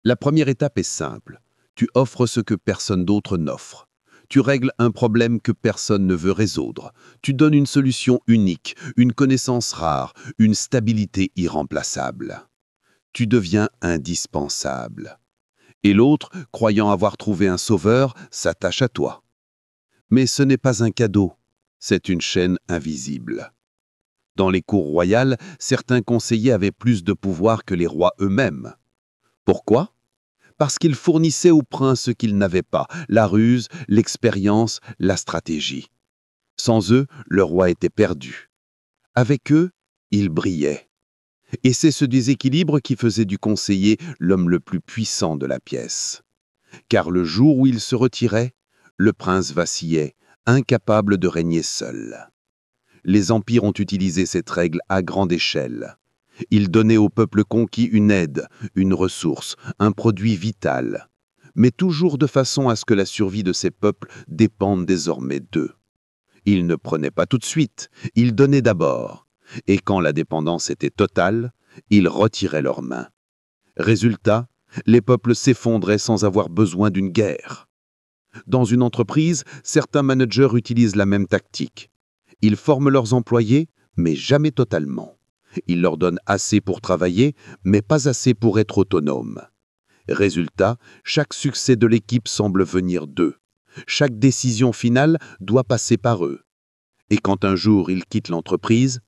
La première étape est simple. Tu offres ce que personne d'autre n'offre. Tu règles un problème que personne ne veut résoudre. Tu donnes une solution unique, une connaissance rare, une stabilité irremplaçable. Tu deviens indispensable. Et l'autre, croyant avoir trouvé un sauveur, s'attache à toi. Mais ce n'est pas un cadeau, c'est une chaîne invisible. Dans les cours royales, certains conseillers avaient plus de pouvoir que les rois eux-mêmes. Pourquoi ? Parce qu'ils fournissaient aux princes ce qu'ils n'avaient pas, la ruse, l'expérience, la stratégie. Sans eux, le roi était perdu. Avec eux, il brillait. Et c'est ce déséquilibre qui faisait du conseiller l'homme le plus puissant de la pièce. Car le jour où il se retirait, le prince vacillait, incapable de régner seul. Les empires ont utilisé cette règle à grande échelle. Ils donnaient au peuple conquis une aide, une ressource, un produit vital, mais toujours de façon à ce que la survie de ces peuples dépende désormais d'eux. Ils ne prenaient pas tout de suite, ils donnaient d'abord, et quand la dépendance était totale, ils retiraient leurs mains. Résultat, les peuples s'effondraient sans avoir besoin d'une guerre. Dans une entreprise, certains managers utilisent la même tactique. Ils forment leurs employés, mais jamais totalement. Ils leur donnent assez pour travailler, mais pas assez pour être autonomes. Résultat, chaque succès de l'équipe semble venir d'eux. Chaque décision finale doit passer par eux. Et quand un jour ils quittent l'entreprise,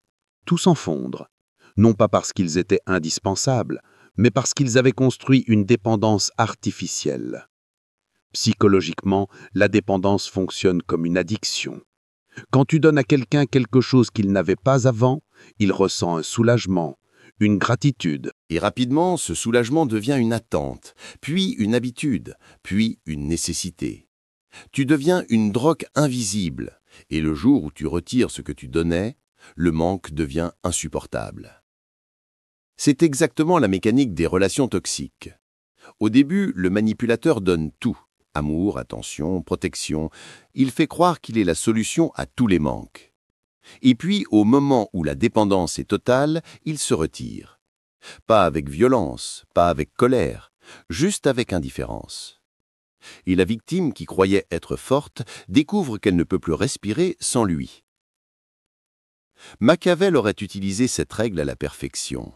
tout s'enfondre. non pas parce qu'ils étaient indispensables, mais parce qu'ils avaient construit une dépendance artificielle. Psychologiquement, la dépendance fonctionne comme une addiction. Quand tu donnes à quelqu'un quelque chose qu'il n'avait pas avant, il ressent un soulagement, une gratitude. Et rapidement, ce soulagement devient une attente, puis une habitude, puis une nécessité. Tu deviens une drogue invisible, et le jour où tu retires ce que tu donnais, le manque devient insupportable. C'est exactement la mécanique des relations toxiques. Au début, le manipulateur donne tout. Amour, attention, protection. Il fait croire qu'il est la solution à tous les manques. Et puis, au moment où la dépendance est totale, il se retire. Pas avec violence, pas avec colère, juste avec indifférence. Et la victime, qui croyait être forte, découvre qu'elle ne peut plus respirer sans lui. Machiavel aurait utilisé cette règle à la perfection.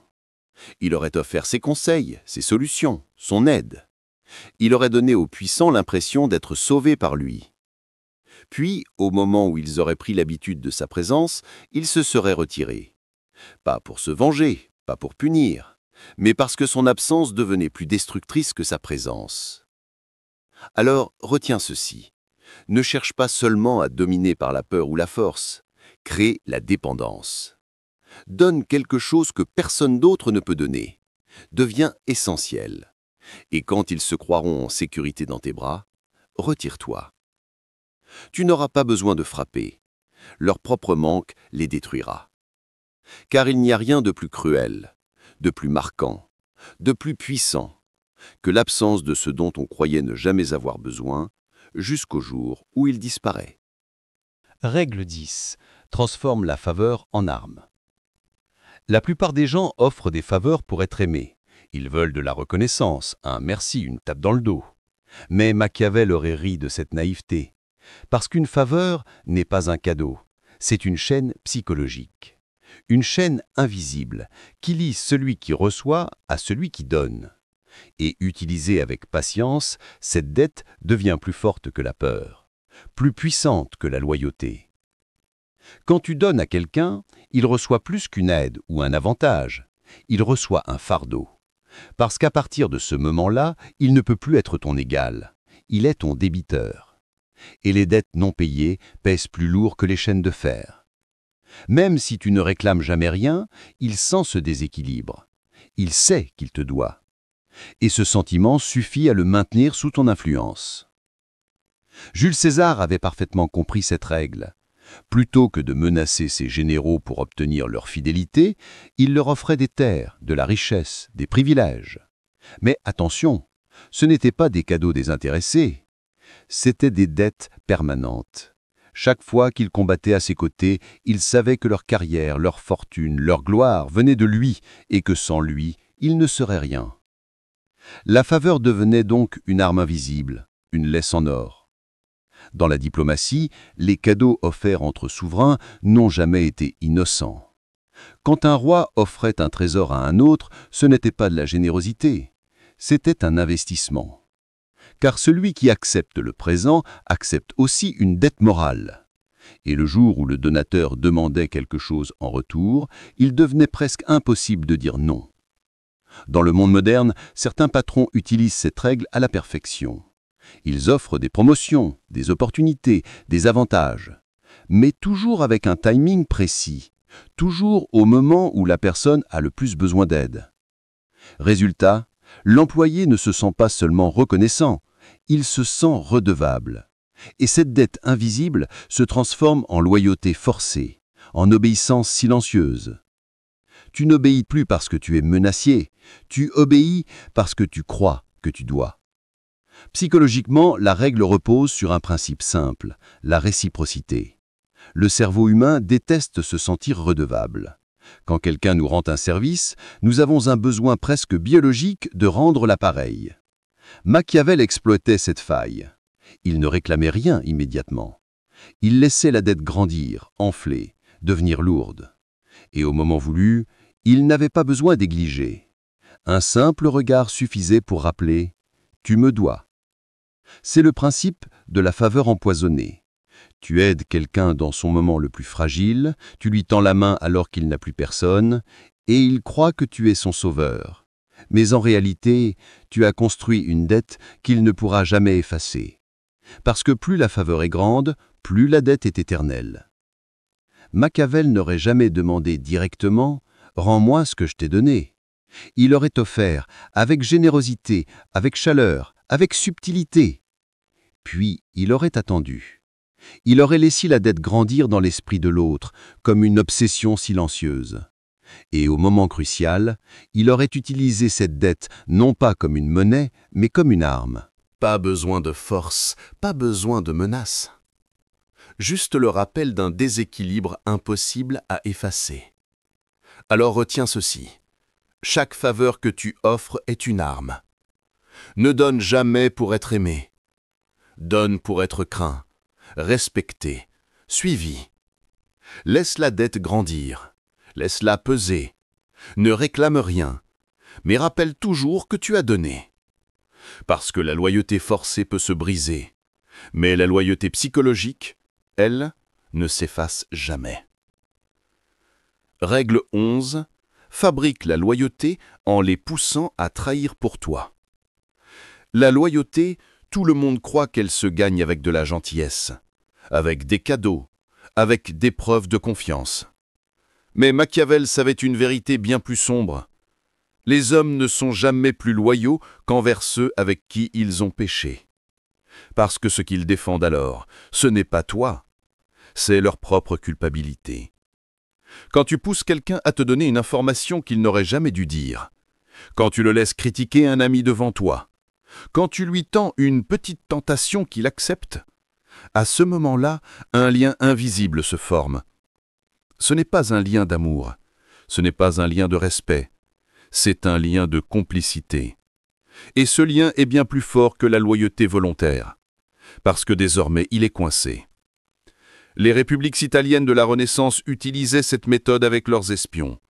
Il aurait offert ses conseils, ses solutions, son aide. Il aurait donné aux puissants l'impression d'être sauvés par lui. Puis, au moment où ils auraient pris l'habitude de sa présence, il se serait retiré. Pas pour se venger, pas pour punir, mais parce que son absence devenait plus destructrice que sa présence. Alors, retiens ceci. Ne cherche pas seulement à dominer par la peur ou la force. Crée la dépendance. Donne quelque chose que personne d'autre ne peut donner. Deviens essentiel. Et quand ils se croiront en sécurité dans tes bras, retire-toi. Tu n'auras pas besoin de frapper. Leur propre manque les détruira. Car il n'y a rien de plus cruel, de plus marquant, de plus puissant que l'absence de ce dont on croyait ne jamais avoir besoin, jusqu'au jour où il disparaît. Règle 10. Transforme la faveur en arme. La plupart des gens offrent des faveurs pour être aimés. Ils veulent de la reconnaissance, un merci, une tape dans le dos. Mais Machiavel aurait ri de cette naïveté. Parce qu'une faveur n'est pas un cadeau, c'est une chaîne psychologique. Une chaîne invisible qui lie celui qui reçoit à celui qui donne. Et utilisée avec patience, cette dette devient plus forte que la peur, plus puissante que la loyauté. Quand tu donnes à quelqu'un, il reçoit plus qu'une aide ou un avantage, il reçoit un fardeau. Parce qu'à partir de ce moment-là, il ne peut plus être ton égal, il est ton débiteur. Et les dettes non payées pèsent plus lourd que les chaînes de fer. Même si tu ne réclames jamais rien, il sent ce déséquilibre. Il sait qu'il te doit. Et ce sentiment suffit à le maintenir sous ton influence. Jules César avait parfaitement compris cette règle. Plutôt que de menacer ses généraux pour obtenir leur fidélité, il leur offrait des terres, de la richesse, des privilèges. Mais attention, ce n'étaient pas des cadeaux désintéressés, c'étaient des dettes permanentes. Chaque fois qu'il combattait à ses côtés, il savait que leur carrière, leur fortune, leur gloire venaient de lui et que sans lui, il ne serait rien. La faveur devenait donc une arme invisible, une laisse en or. Dans la diplomatie, les cadeaux offerts entre souverains n'ont jamais été innocents. Quand un roi offrait un trésor à un autre, ce n'était pas de la générosité, c'était un investissement. Car celui qui accepte le présent accepte aussi une dette morale. Et le jour où le donateur demandait quelque chose en retour, il devenait presque impossible de dire non. Dans le monde moderne, certains patrons utilisent cette règle à la perfection. Ils offrent des promotions, des opportunités, des avantages, mais toujours avec un timing précis, toujours au moment où la personne a le plus besoin d'aide. Résultat, l'employé ne se sent pas seulement reconnaissant, il se sent redevable. Et cette dette invisible se transforme en loyauté forcée, en obéissance silencieuse. Tu n'obéis plus parce que tu es menacé, tu obéis parce que tu crois que tu dois. Psychologiquement, la règle repose sur un principe simple, la réciprocité. Le cerveau humain déteste se sentir redevable. Quand quelqu'un nous rend un service, nous avons un besoin presque biologique de rendre l'appareil. Machiavel exploitait cette faille. Il ne réclamait rien immédiatement. Il laissait la dette grandir, enfler, devenir lourde. Et au moment voulu, il n'avait pas besoin d'égliger. Un simple regard suffisait pour rappeler « tu me dois ». C'est le principe de la faveur empoisonnée. Tu aides quelqu'un dans son moment le plus fragile, tu lui tends la main alors qu'il n'a plus personne, et il croit que tu es son sauveur. Mais en réalité, tu as construit une dette qu'il ne pourra jamais effacer. Parce que plus la faveur est grande, plus la dette est éternelle. Machiavel n'aurait jamais demandé directement « Rends-moi ce que je t'ai donné ». Il aurait offert avec générosité, avec chaleur, avec subtilité. Puis il aurait attendu. Il aurait laissé la dette grandir dans l'esprit de l'autre, comme une obsession silencieuse. Et au moment crucial, il aurait utilisé cette dette non pas comme une monnaie, mais comme une arme. Pas besoin de force, pas besoin de menace. Juste le rappel d'un déséquilibre impossible à effacer. Alors retiens ceci. Chaque faveur que tu offres est une arme. Ne donne jamais pour être aimé. Donne pour être craint, respecté, suivi. Laisse la dette grandir, laisse-la peser. Ne réclame rien, mais rappelle toujours que tu as donné. Parce que la loyauté forcée peut se briser, mais la loyauté psychologique, elle, ne s'efface jamais. Règle 11. Fabrique la loyauté en les poussant à trahir pour toi. La loyauté, tout le monde croit qu'elle se gagne avec de la gentillesse, avec des cadeaux, avec des preuves de confiance. Mais Machiavel savait une vérité bien plus sombre. Les hommes ne sont jamais plus loyaux qu'envers ceux avec qui ils ont péché. Parce que ce qu'ils défendent alors, ce n'est pas toi, c'est leur propre culpabilité. Quand tu pousses quelqu'un à te donner une information qu'il n'aurait jamais dû dire, quand tu le laisses critiquer un ami devant toi, quand tu lui tends une petite tentation qu'il accepte, à ce moment-là, un lien invisible se forme. Ce n'est pas un lien d'amour, ce n'est pas un lien de respect, c'est un lien de complicité. Et ce lien est bien plus fort que la loyauté volontaire, parce que désormais il est coincé. Les républiques italiennes de la Renaissance utilisaient cette méthode avec leurs espions.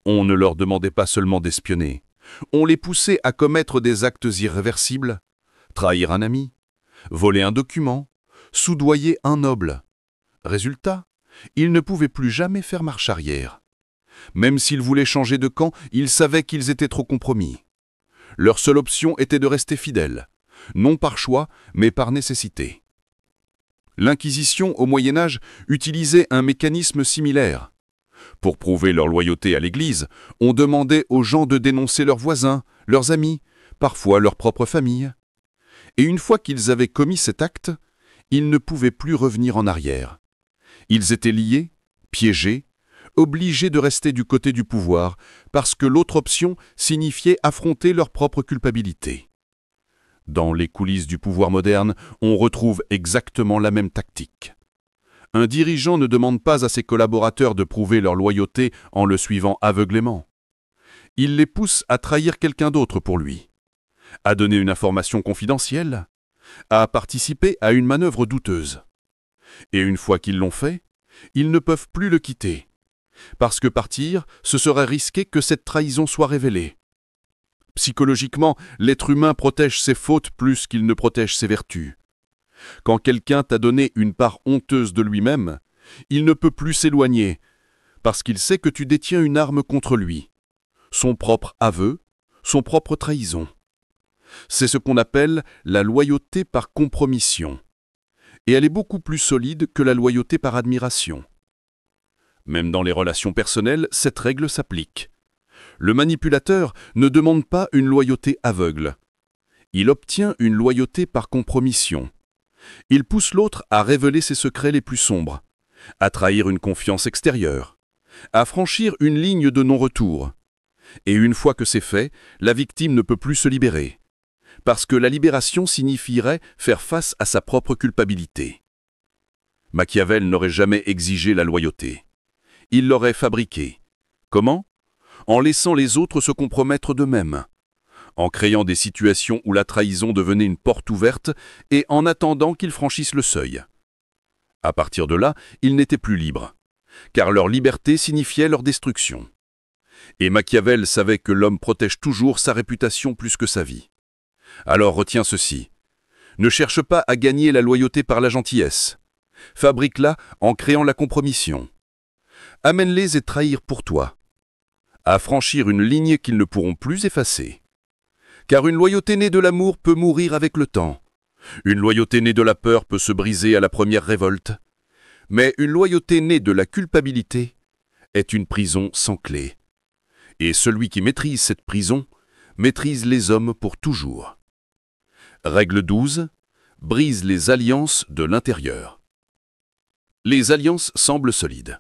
On ne leur demandait pas seulement d'espionner, on les poussait à commettre des actes irréversibles, trahir un ami, voler un document, soudoyer un noble. Résultat, ils ne pouvaient plus jamais faire marche arrière. Même s'ils voulaient changer de camp, ils savaient qu'ils étaient trop compromis. Leur seule option était de rester fidèles, non par choix, mais par nécessité. L'Inquisition, au Moyen-Âge, utilisait un mécanisme similaire. Pour prouver leur loyauté à l'Église, on demandait aux gens de dénoncer leurs voisins, leurs amis, parfois leur propre famille. Et une fois qu'ils avaient commis cet acte, ils ne pouvaient plus revenir en arrière. Ils étaient liés, piégés, obligés de rester du côté du pouvoir, parce que l'autre option signifiait affronter leur propre culpabilité. Dans les coulisses du pouvoir moderne, on retrouve exactement la même tactique. Un dirigeant ne demande pas à ses collaborateurs de prouver leur loyauté en le suivant aveuglément. Il les pousse à trahir quelqu'un d'autre pour lui, à donner une information confidentielle, à participer à une manœuvre douteuse. Et une fois qu'ils l'ont fait, ils ne peuvent plus le quitter, parce que partir, ce serait risquer que cette trahison soit révélée. Psychologiquement, l'être humain protège ses fautes plus qu'il ne protège ses vertus. Quand quelqu'un t'a donné une part honteuse de lui-même, il ne peut plus s'éloigner, parce qu'il sait que tu détiens une arme contre lui, son propre aveu, son propre trahison. C'est ce qu'on appelle la loyauté par compromission, et elle est beaucoup plus solide que la loyauté par admiration. Même dans les relations personnelles, cette règle s'applique. Le manipulateur ne demande pas une loyauté aveugle. Il obtient une loyauté par compromission. Il pousse l'autre à révéler ses secrets les plus sombres, à trahir une confiance extérieure, à franchir une ligne de non-retour. Et une fois que c'est fait, la victime ne peut plus se libérer, parce que la libération signifierait faire face à sa propre culpabilité. Machiavel n'aurait jamais exigé la loyauté. Il l'aurait fabriquée. Comment ? En laissant les autres se compromettre d'eux-mêmes, en créant des situations où la trahison devenait une porte ouverte et en attendant qu'ils franchissent le seuil. À partir de là, ils n'étaient plus libres, car leur liberté signifiait leur destruction. Et Machiavel savait que l'homme protège toujours sa réputation plus que sa vie. Alors retiens ceci. Ne cherche pas à gagner la loyauté par la gentillesse. Fabrique-la en créant la compromission. Amène-les et trahir pour toi. à franchir une ligne qu'ils ne pourront plus effacer. Car une loyauté née de l'amour peut mourir avec le temps. Une loyauté née de la peur peut se briser à la première révolte. Mais une loyauté née de la culpabilité est une prison sans clé. Et celui qui maîtrise cette prison maîtrise les hommes pour toujours. Règle 12. Brise les alliances de l'intérieur. Les alliances semblent solides.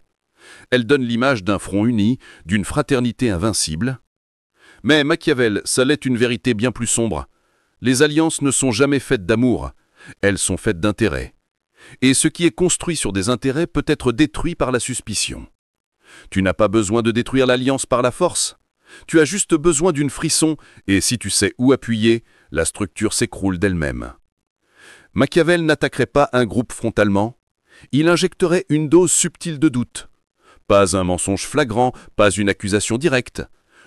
Elles donnent l'image d'un front uni, d'une fraternité invincible. Mais Machiavel salait une vérité bien plus sombre. Les alliances ne sont jamais faites d'amour, elles sont faites d'intérêts. Et ce qui est construit sur des intérêts peut être détruit par la suspicion. Tu n'as pas besoin de détruire l'alliance par la force. Tu as juste besoin d'une frisson, et si tu sais où appuyer, la structure s'écroule d'elle-même. Machiavel n'attaquerait pas un groupe frontalement, il injecterait une dose subtile de doute. Pas un mensonge flagrant, pas une accusation directe,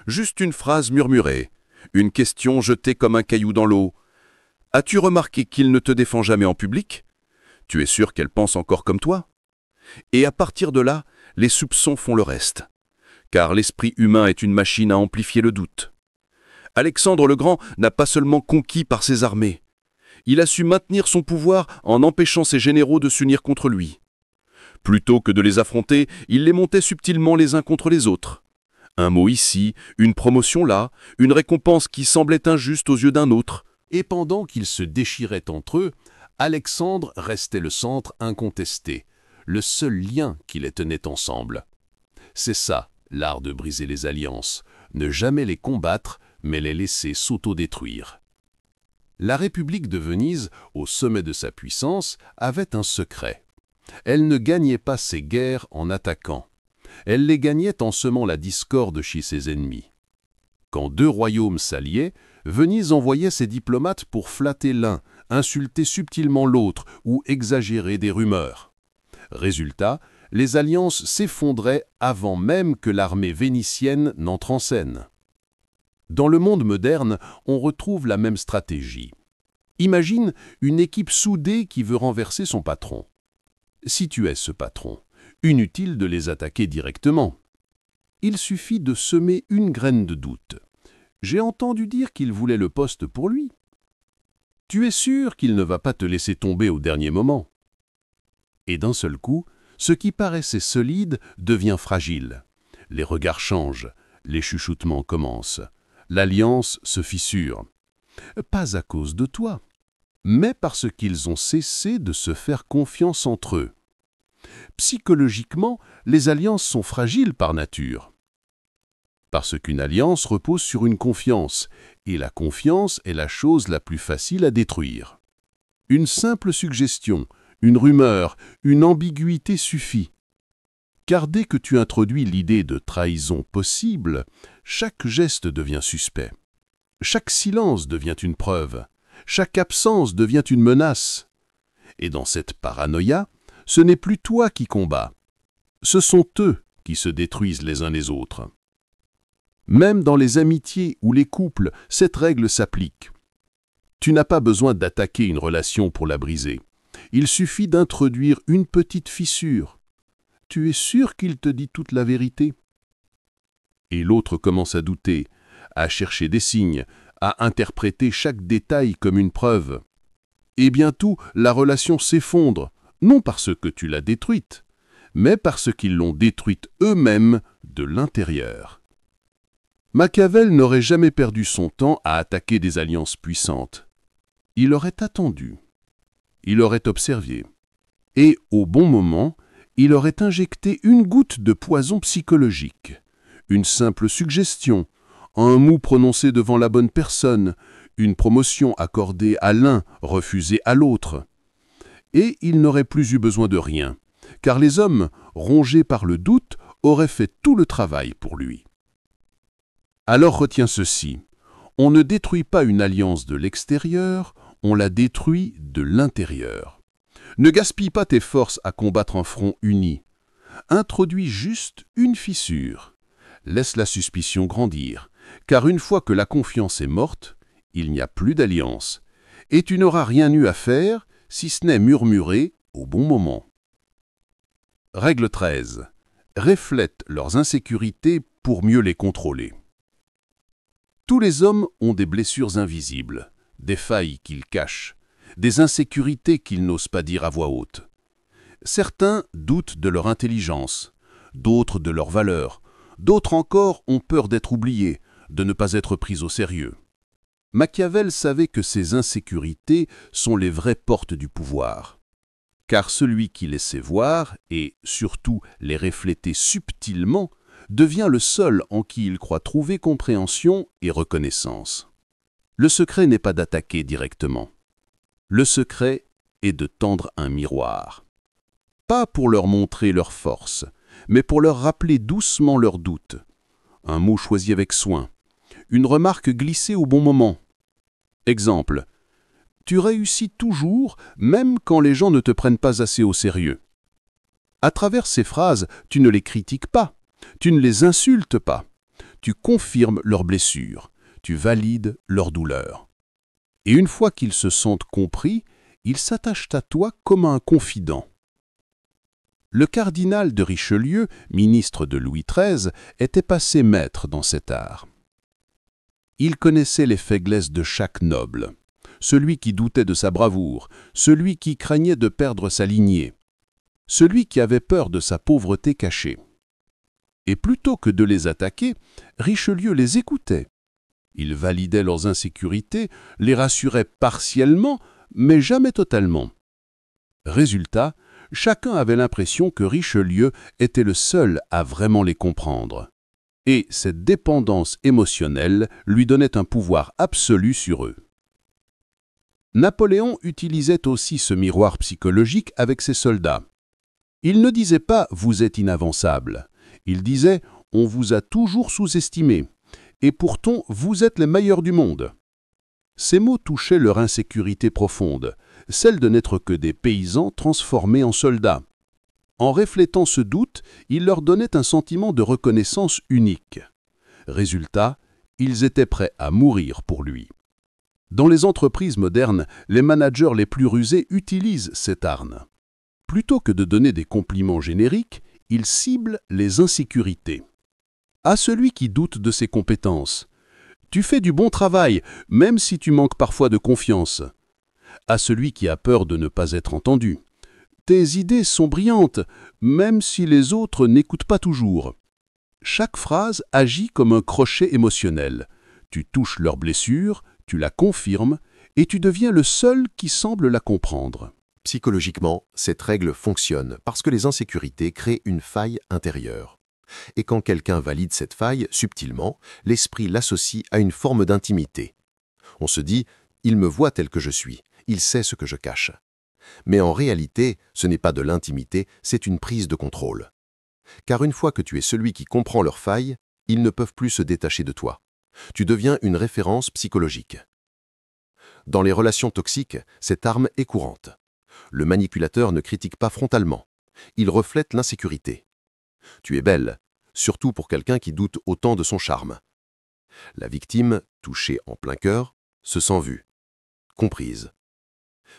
juste une phrase murmurée, une question jetée comme un caillou dans l'eau. As-tu remarqué qu'il ne te défend jamais en public? Tu es sûr qu'elle pense encore comme toi? Et à partir de là, les soupçons font le reste. Car l'esprit humain est une machine à amplifier le doute. Alexandre le Grand n'a pas seulement conquis par ses armées. Il a su maintenir son pouvoir en empêchant ses généraux de s'unir contre lui. Plutôt que de les affronter, il les montait subtilement les uns contre les autres. Un mot ici, une promotion là, une récompense qui semblait injuste aux yeux d'un autre. Et pendant qu'ils se déchiraient entre eux, Alexandre restait le centre incontesté, le seul lien qui les tenait ensemble. C'est ça, l'art de briser les alliances, ne jamais les combattre, mais les laisser s'autodétruire. La République de Venise, au sommet de sa puissance, avait un secret. Elle ne gagnait pas ses guerres en attaquant. Elle les gagnait en semant la discorde chez ses ennemis. Quand deux royaumes s'alliaient, Venise envoyait ses diplomates pour flatter l'un, insulter subtilement l'autre ou exagérer des rumeurs. Résultat, les alliances s'effondraient avant même que l'armée vénitienne n'entre en scène. Dans le monde moderne, on retrouve la même stratégie. Imagine une équipe soudée qui veut renverser son patron. Si tu es ce patron, inutile de les attaquer directement. Il suffit de semer une graine de doute. J'ai entendu dire qu'il voulait le poste pour lui. Tu es sûr qu'il ne va pas te laisser tomber au dernier moment. Et d'un seul coup, ce qui paraissait solide devient fragile. Les regards changent, les chuchotements commencent. L'alliance se fissure. Pas à cause de toi, mais parce qu'ils ont cessé de se faire confiance entre eux. Psychologiquement, les alliances sont fragiles par nature. Parce qu'une alliance repose sur une confiance, et la confiance est la chose la plus facile à détruire. Une simple suggestion, une rumeur, une ambiguïté suffit. Car dès que tu introduis l'idée de trahison possible, chaque geste devient suspect. Chaque silence devient une preuve. Chaque absence devient une menace. Et dans cette paranoïa, ce n'est plus toi qui combats. Ce sont eux qui se détruisent les uns les autres. Même dans les amitiés ou les couples, cette règle s'applique. Tu n'as pas besoin d'attaquer une relation pour la briser. Il suffit d'introduire une petite fissure. Tu es sûr qu'il te dit toute la vérité? Et l'autre commence à douter, à chercher des signes, à interpréter chaque détail comme une preuve. Et bientôt, la relation s'effondre, non parce que tu l'as détruite, mais parce qu'ils l'ont détruite eux-mêmes de l'intérieur. Machiavel n'aurait jamais perdu son temps à attaquer des alliances puissantes. Il aurait attendu. Il aurait observé. Et, au bon moment, il aurait injecté une goutte de poison psychologique, une simple suggestion, un mot prononcé devant la bonne personne, une promotion accordée à l'un, refusée à l'autre. Et il n'aurait plus eu besoin de rien, car les hommes, rongés par le doute, auraient fait tout le travail pour lui. Alors retiens ceci, on ne détruit pas une alliance de l'extérieur, on la détruit de l'intérieur. Ne gaspille pas tes forces à combattre un front uni. Introduis juste une fissure. Laisse la suspicion grandir, car une fois que la confiance est morte, il n'y a plus d'alliance, et tu n'auras rien eu à faire si ce n'est murmurer au bon moment. Règle 13. reflètent leurs insécurités pour mieux les contrôler. Tous les hommes ont des blessures invisibles, des failles qu'ils cachent, des insécurités qu'ils n'osent pas dire à voix haute. Certains doutent de leur intelligence, d'autres de leur valeur, d'autres encore ont peur d'être oubliés, de ne pas être pris au sérieux. Machiavel savait que ces insécurités sont les vraies portes du pouvoir. Car celui qui les sait voir, et surtout les refléter subtilement, devient le seul en qui il croit trouver compréhension et reconnaissance. Le secret n'est pas d'attaquer directement. Le secret est de tendre un miroir. Pas pour leur montrer leur force, mais pour leur rappeler doucement leurs doutes. Un mot choisi avec soin, une remarque glissée au bon moment. Exemple, tu réussis toujours, même quand les gens ne te prennent pas assez au sérieux. À travers ces phrases, tu ne les critiques pas, tu ne les insultes pas, tu confirmes leurs blessures, tu valides leurs douleurs. Et une fois qu'ils se sentent compris, ils s'attachent à toi comme à un confident. Le cardinal de Richelieu, ministre de Louis XIII, était passé maître dans cet art. Il connaissait les faiblesses de chaque noble, celui qui doutait de sa bravoure, celui qui craignait de perdre sa lignée, celui qui avait peur de sa pauvreté cachée. Et plutôt que de les attaquer, Richelieu les écoutait. Il validait leurs insécurités, les rassurait partiellement, mais jamais totalement. Résultat, chacun avait l'impression que Richelieu était le seul à vraiment les comprendre. Et cette dépendance émotionnelle lui donnait un pouvoir absolu sur eux. Napoléon utilisait aussi ce miroir psychologique avec ses soldats. Il ne disait pas « vous êtes inavançable », il disait « on vous a toujours sous-estimé ». Et pourtant, vous êtes les meilleurs du monde. Ces mots touchaient leur insécurité profonde, celle de n'être que des paysans transformés en soldats. En reflétant ce doute, il leur donnait un sentiment de reconnaissance unique. Résultat, ils étaient prêts à mourir pour lui. Dans les entreprises modernes, les managers les plus rusés utilisent cette arme. Plutôt que de donner des compliments génériques, ils ciblent les insécurités. À celui qui doute de ses compétences. Tu fais du bon travail, même si tu manques parfois de confiance. À celui qui a peur de ne pas être entendu. Tes idées sont brillantes, même si les autres n'écoutent pas toujours. Chaque phrase agit comme un crochet émotionnel. Tu touches leur blessure, tu la confirmes, et tu deviens le seul qui semble la comprendre. Psychologiquement, cette règle fonctionne parce que les insécurités créent une faille intérieure. Et quand quelqu'un valide cette faille, subtilement, l'esprit l'associe à une forme d'intimité. On se dit « il me voit tel que je suis, il sait ce que je cache ». Mais en réalité, ce n'est pas de l'intimité, c'est une prise de contrôle. Car une fois que tu es celui qui comprend leurs failles, ils ne peuvent plus se détacher de toi. Tu deviens une référence psychologique. Dans les relations toxiques, cette arme est courante. Le manipulateur ne critique pas frontalement. Il reflète l'insécurité. Tu es belle, surtout pour quelqu'un qui doute autant de son charme. La victime, touchée en plein cœur, se sent vue, comprise,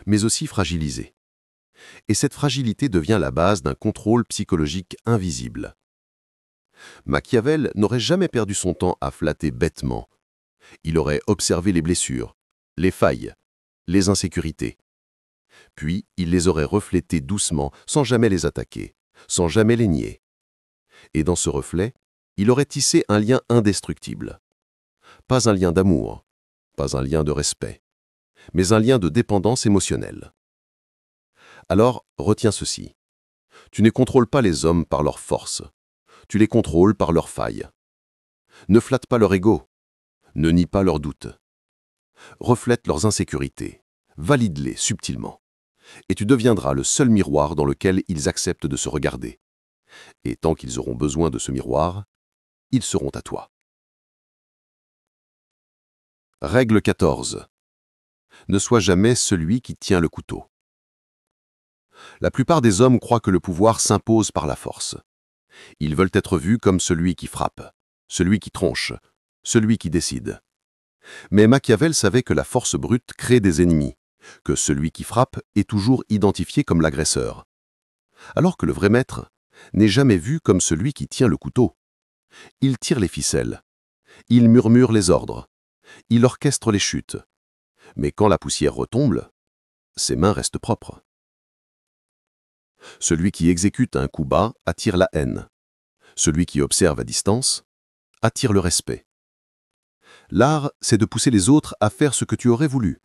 mais aussi fragilisée. Et cette fragilité devient la base d'un contrôle psychologique invisible. Machiavel n'aurait jamais perdu son temps à flatter bêtement. Il aurait observé les blessures, les failles, les insécurités. Puis il les aurait reflétées doucement, sans jamais les attaquer, sans jamais les nier. Et dans ce reflet, il aurait tissé un lien indestructible. Pas un lien d'amour, pas un lien de respect, mais un lien de dépendance émotionnelle. Alors, retiens ceci. Tu ne contrôles pas les hommes par leur force, tu les contrôles par leurs failles. Ne flatte pas leur ego, ne nie pas leurs doutes. Reflète leurs insécurités, valide-les subtilement, et tu deviendras le seul miroir dans lequel ils acceptent de se regarder. Et tant qu'ils auront besoin de ce miroir, ils seront à toi. Règle 14. Ne sois jamais celui qui tient le couteau. La plupart des hommes croient que le pouvoir s'impose par la force. Ils veulent être vus comme celui qui frappe, celui qui tronche, celui qui décide. Mais Machiavel savait que la force brute crée des ennemis, que celui qui frappe est toujours identifié comme l'agresseur. Alors que le vrai maître, n'est jamais vu comme celui qui tient le couteau. Il tire les ficelles. Il murmure les ordres. Il orchestre les chutes. Mais quand la poussière retombe, ses mains restent propres. Celui qui exécute un coup bas attire la haine. Celui qui observe à distance attire le respect. L'art, c'est de pousser les autres à faire ce que tu aurais voulu,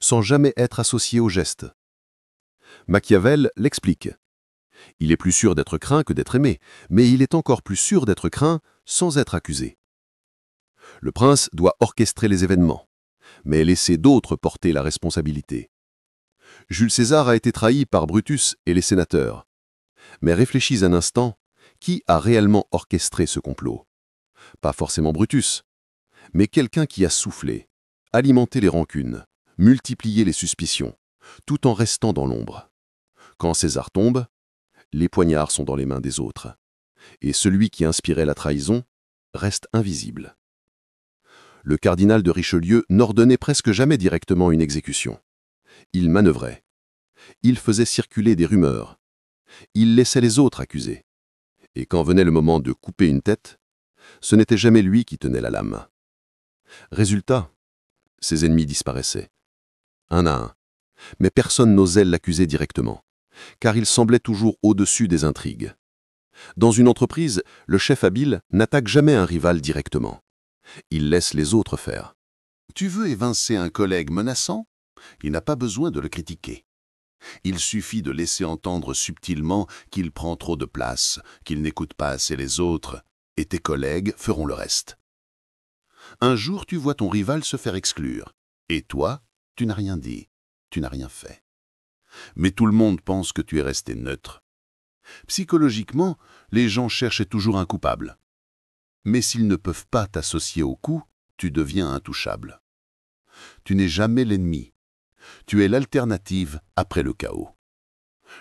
sans jamais être associé au geste. Machiavel l'explique. Il est plus sûr d'être craint que d'être aimé, mais il est encore plus sûr d'être craint sans être accusé. Le prince doit orchestrer les événements, mais laisser d'autres porter la responsabilité. Jules César a été trahi par Brutus et les sénateurs. Mais réfléchis un instant, qui a réellement orchestré ce complot? Pas forcément Brutus, mais quelqu'un qui a soufflé, alimenté les rancunes, multiplié les suspicions, tout en restant dans l'ombre. Quand César tombe, les poignards sont dans les mains des autres, et celui qui inspirait la trahison reste invisible. Le cardinal de Richelieu n'ordonnait presque jamais directement une exécution. Il manœuvrait. Il faisait circuler des rumeurs. Il laissait les autres accuser. Et quand venait le moment de couper une tête, ce n'était jamais lui qui tenait la lame. Résultat, ses ennemis disparaissaient, un à un, mais personne n'osait l'accuser directement, car il semblait toujours au-dessus des intrigues. Dans une entreprise, le chef habile n'attaque jamais un rival directement. Il laisse les autres faire. Tu veux évincer un collègue menaçant? Il n'a pas besoin de le critiquer. Il suffit de laisser entendre subtilement qu'il prend trop de place, qu'il n'écoute pas assez les autres, et tes collègues feront le reste. Un jour, tu vois ton rival se faire exclure, et toi, tu n'as rien dit, tu n'as rien fait. Mais tout le monde pense que tu es resté neutre. Psychologiquement, les gens cherchent toujours un coupable. Mais s'ils ne peuvent pas t'associer au coup, tu deviens intouchable. Tu n'es jamais l'ennemi. Tu es l'alternative après le chaos.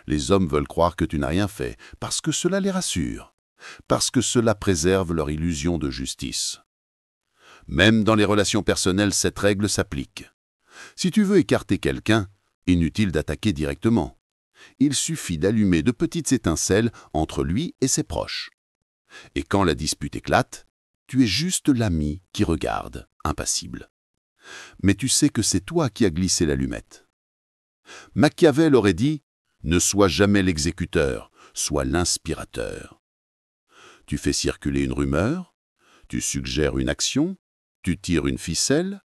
Les hommes veulent croire que tu n'as rien fait parce que cela les rassure, parce que cela préserve leur illusion de justice. Même dans les relations personnelles, cette règle s'applique. Si tu veux écarter quelqu'un, inutile d'attaquer directement. Il suffit d'allumer de petites étincelles entre lui et ses proches. Et quand la dispute éclate, tu es juste l'ami qui regarde, impassible. Mais tu sais que c'est toi qui as glissé l'allumette. Machiavel aurait dit « Ne sois jamais l'exécuteur, sois l'inspirateur ». Tu fais circuler une rumeur, tu suggères une action, tu tires une ficelle,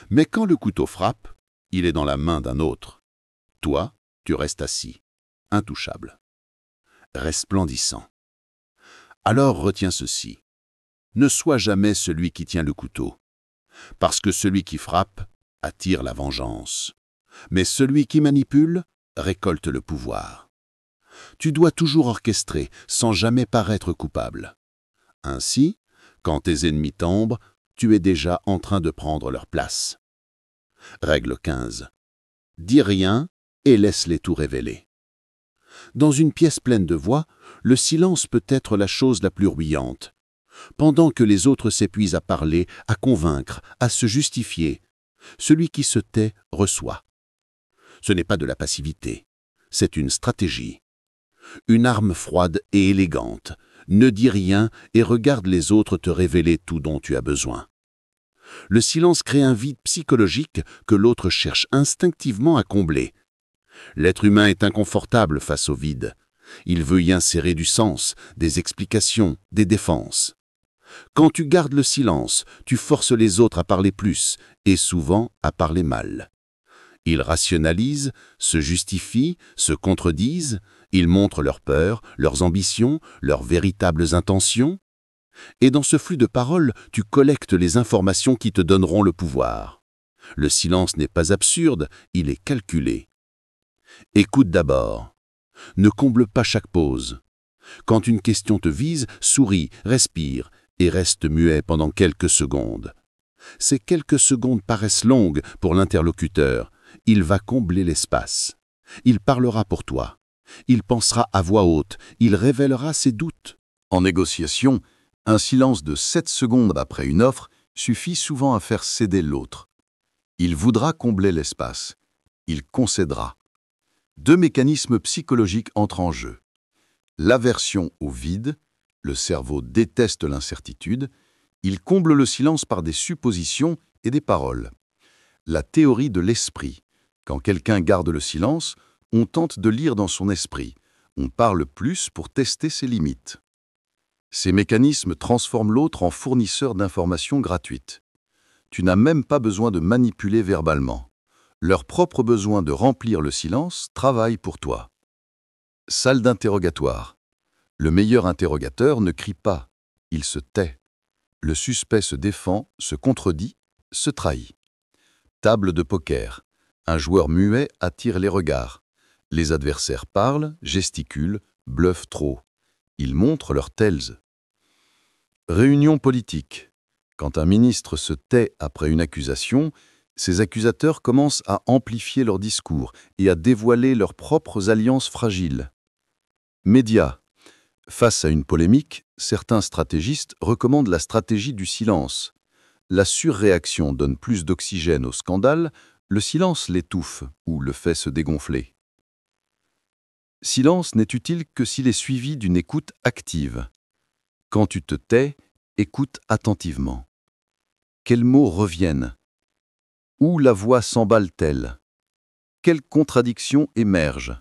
mais quand le couteau frappe, il est dans la main d'un autre. Toi, tu restes assis, intouchable, resplendissant. Alors retiens ceci. Ne sois jamais celui qui tient le couteau, parce que celui qui frappe attire la vengeance, mais celui qui manipule récolte le pouvoir. Tu dois toujours orchestrer sans jamais paraître coupable. Ainsi, quand tes ennemis tombent, tu es déjà en train de prendre leur place. Règle 15. Dis rien et laisse-les tout révéler. Dans une pièce pleine de voix, le silence peut être la chose la plus bruyante. Pendant que les autres s'épuisent à parler, à convaincre, à se justifier, celui qui se tait reçoit. Ce n'est pas de la passivité, c'est une stratégie. Une arme froide et élégante. Ne dis rien et regarde les autres te révéler tout dont tu as besoin. Le silence crée un vide psychologique que l'autre cherche instinctivement à combler. L'être humain est inconfortable face au vide. Il veut y insérer du sens, des explications, des défenses. Quand tu gardes le silence, tu forces les autres à parler plus, et souvent à parler mal. Ils rationalisent, se justifient, se contredisent, ils montrent leurs peurs, leurs ambitions, leurs véritables intentions. Et dans ce flux de paroles, tu collectes les informations qui te donneront le pouvoir. Le silence n'est pas absurde, il est calculé. Écoute d'abord. Ne comble pas chaque pause. Quand une question te vise, souris, respire et reste muet pendant quelques secondes. Ces quelques secondes paraissent longues pour l'interlocuteur. Il va combler l'espace. Il parlera pour toi. Il pensera à voix haute. Il révélera ses doutes. En négociation, un silence de 7 secondes après une offre suffit souvent à faire céder l'autre. Il voudra combler l'espace. Il concédera. 2 mécanismes psychologiques entrent en jeu. L'aversion au vide, le cerveau déteste l'incertitude, il comble le silence par des suppositions et des paroles. La théorie de l'esprit. Quand quelqu'un garde le silence, on tente de lire dans son esprit. On parle plus pour tester ses limites. Ces mécanismes transforment l'autre en fournisseur d'informations gratuites. Tu n'as même pas besoin de manipuler verbalement. Leur propre besoin de remplir le silence travaille pour toi. Salle d'interrogatoire. Le meilleur interrogateur ne crie pas, il se tait. Le suspect se défend, se contredit, se trahit. Table de poker. Un joueur muet attire les regards. Les adversaires parlent, gesticulent, bluffent trop. Ils montrent leurs tels. Réunion politique. Quand un ministre se tait après une accusation, ses accusateurs commencent à amplifier leur discours et à dévoiler leurs propres alliances fragiles. Médias. Face à une polémique, certains stratégistes recommandent la stratégie du silence. La surréaction donne plus d'oxygène au scandale, le silence l'étouffe ou le fait se dégonfler. Silence n'est utile que s'il est suivi d'une écoute active. Quand tu te tais, écoute attentivement. Quels mots reviennent? Où la voix s'emballe-t-elle? Quelles contradictions émergent?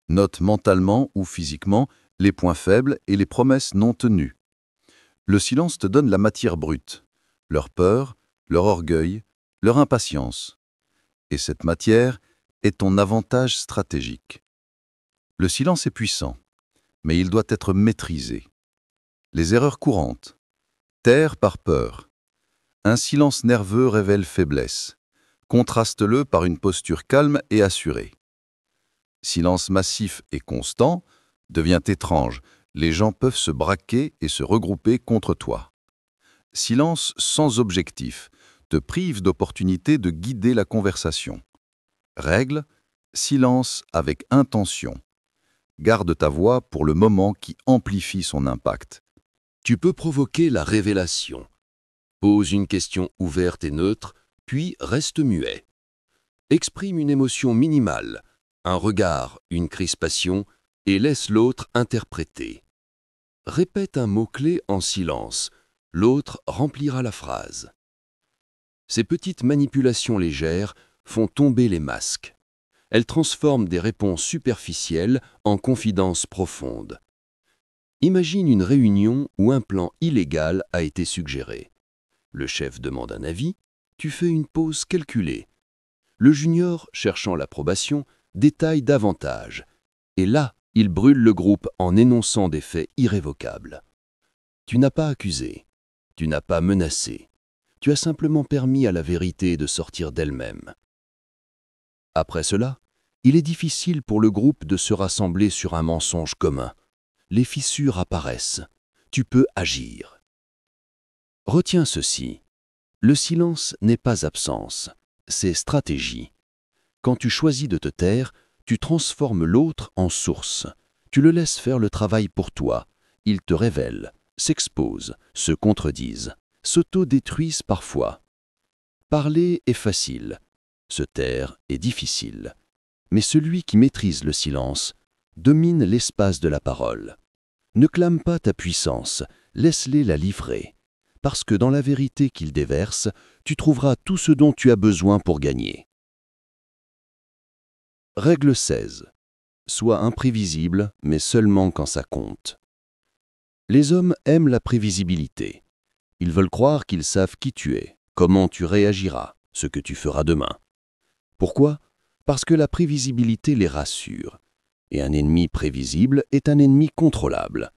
Note mentalement ou physiquement les points faibles et les promesses non tenues. Le silence te donne la matière brute, leur peur, leur orgueil, leur impatience. Et cette matière est ton avantage stratégique. Le silence est puissant, mais il doit être maîtrisé. Les erreurs courantes. Taire par peur. Un silence nerveux révèle faiblesse. Contraste-le par une posture calme et assurée. Silence massif et constant devient étrange. Les gens peuvent se braquer et se regrouper contre toi. Silence sans objectif te prive d'opportunité de guider la conversation. Règle, silence avec intention. Garde ta voix pour le moment qui amplifie son impact. Tu peux provoquer la révélation. Pose une question ouverte et neutre, puis reste muet. Exprime une émotion minimale, un regard, une crispation, et laisse l'autre interpréter. Répète un mot-clé en silence, l'autre remplira la phrase. Ces petites manipulations légères font tomber les masques. Elles transforment des réponses superficielles en confidences profondes. Imagine une réunion où un plan illégal a été suggéré. Le chef demande un avis, tu fais une pause calculée. Le junior, cherchant l'approbation, détaille davantage. Et là, il brûle le groupe en énonçant des faits irrévocables. Tu n'as pas accusé, tu n'as pas menacé, tu as simplement permis à la vérité de sortir d'elle-même. Après cela, il est difficile pour le groupe de se rassembler sur un mensonge commun. Les fissures apparaissent. Tu peux agir. Retiens ceci. Le silence n'est pas absence, c'est stratégie. Quand tu choisis de te taire, tu transformes l'autre en source. Tu le laisses faire le travail pour toi. Il te révèle, s'expose, se contredise, s'auto-détruisent parfois. Parler est facile, se taire est difficile. Mais celui qui maîtrise le silence domine l'espace de la parole. Ne clame pas ta puissance, laisse-les la livrer, parce que dans la vérité qu'ils déversent, tu trouveras tout ce dont tu as besoin pour gagner. Règle 16. Sois imprévisible, mais seulement quand ça compte. Les hommes aiment la prévisibilité. Ils veulent croire qu'ils savent qui tu es, comment tu réagiras, ce que tu feras demain. Pourquoi ? Parce que la prévisibilité les rassure. Et un ennemi prévisible est un ennemi contrôlable.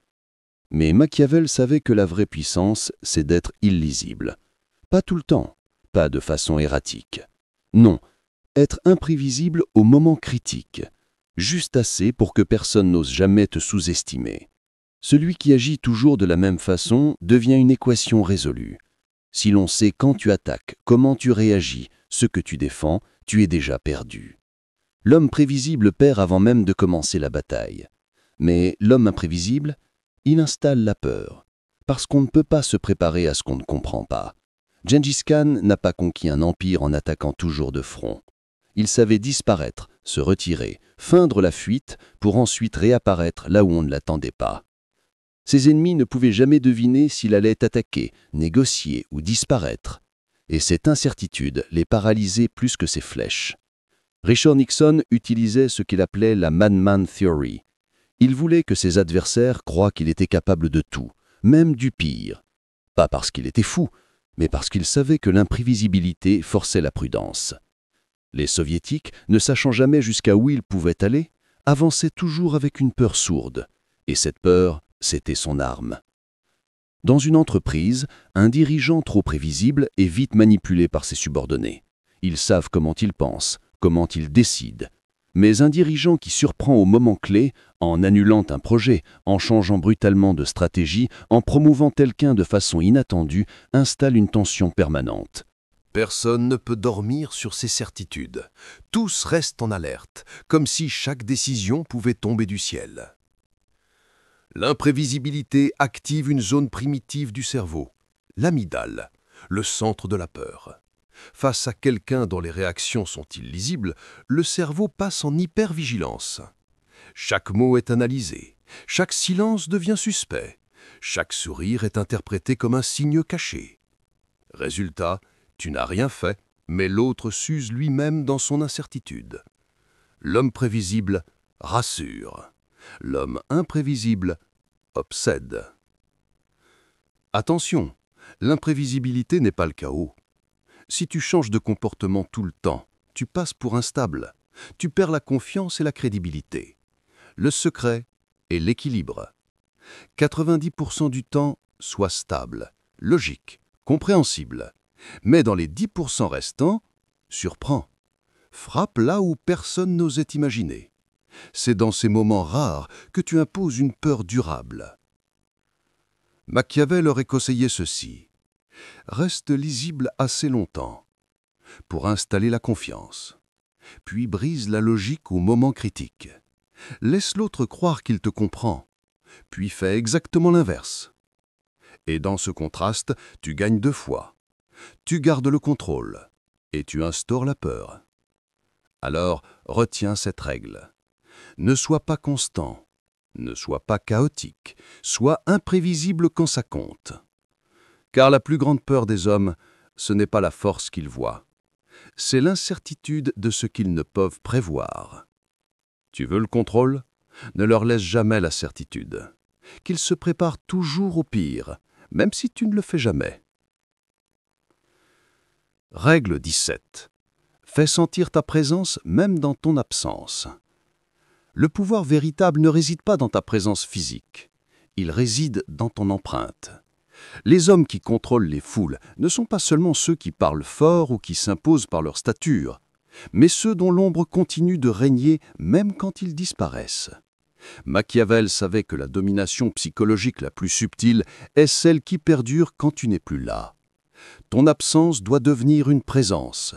Mais Machiavel savait que la vraie puissance, c'est d'être illisible. Pas tout le temps, pas de façon erratique. Non, être imprévisible au moment critique, juste assez pour que personne n'ose jamais te sous-estimer. Celui qui agit toujours de la même façon devient une équation résolue. Si l'on sait quand tu attaques, comment tu réagis, ce que tu défends, tu es déjà perdu. L'homme prévisible perd avant même de commencer la bataille. Mais l'homme imprévisible, il installe la peur, parce qu'on ne peut pas se préparer à ce qu'on ne comprend pas. Gengis Khan n'a pas conquis un empire en attaquant toujours de front. Il savait disparaître, se retirer, feindre la fuite pour ensuite réapparaître là où on ne l'attendait pas. Ses ennemis ne pouvaient jamais deviner s'il allait attaquer, négocier ou disparaître. Et cette incertitude les paralysait plus que ses flèches. Richard Nixon utilisait ce qu'il appelait la Madman Theory. Il voulait que ses adversaires croient qu'il était capable de tout, même du pire. Pas parce qu'il était fou, mais parce qu'il savait que l'imprévisibilité forçait la prudence. Les Soviétiques, ne sachant jamais jusqu'à où ils pouvaient aller, avançaient toujours avec une peur sourde. Et cette peur, c'était son arme. Dans une entreprise, un dirigeant trop prévisible est vite manipulé par ses subordonnés. Ils savent comment il pense, comment il décide. Mais un dirigeant qui surprend au moment clé, en annulant un projet, en changeant brutalement de stratégie, en promouvant quelqu'un de façon inattendue, installe une tension permanente. Personne ne peut dormir sur ses certitudes. Tous restent en alerte, comme si chaque décision pouvait tomber du ciel. L'imprévisibilité active une zone primitive du cerveau, l'amygdale, le centre de la peur. Face à quelqu'un dont les réactions sont illisibles, le cerveau passe en hypervigilance. Chaque mot est analysé, chaque silence devient suspect, chaque sourire est interprété comme un signe caché. Résultat, tu n'as rien fait, mais l'autre s'use lui-même dans son incertitude. L'homme prévisible rassure. L'homme imprévisible obsède. Attention, l'imprévisibilité n'est pas le chaos. Si tu changes de comportement tout le temps, tu passes pour instable. Tu perds la confiance et la crédibilité. Le secret est l'équilibre. 90% du temps, sois stable, logique, compréhensible. Mais dans les 10% restants, surprends. Frappe là où personne n'osait imaginer. C'est dans ces moments rares que tu imposes une peur durable. Machiavel aurait conseillé ceci. Reste lisible assez longtemps pour installer la confiance, puis brise la logique au moment critique. Laisse l'autre croire qu'il te comprend, puis fais exactement l'inverse. Et dans ce contraste, tu gagnes 2 fois. Tu gardes le contrôle et tu instaures la peur. Alors, retiens cette règle. Ne sois pas constant, ne sois pas chaotique, sois imprévisible quand ça compte. Car la plus grande peur des hommes, ce n'est pas la force qu'ils voient, c'est l'incertitude de ce qu'ils ne peuvent prévoir. Tu veux le contrôle? Ne leur laisse jamais la certitude. Qu'ils se préparent toujours au pire, même si tu ne le fais jamais. Règle 17. Fais sentir ta présence même dans ton absence. Le pouvoir véritable ne réside pas dans ta présence physique. Il réside dans ton empreinte. Les hommes qui contrôlent les foules ne sont pas seulement ceux qui parlent fort ou qui s'imposent par leur stature, mais ceux dont l'ombre continue de régner même quand ils disparaissent. Machiavel savait que la domination psychologique la plus subtile est celle qui perdure quand tu n'es plus là. Ton absence doit devenir une présence.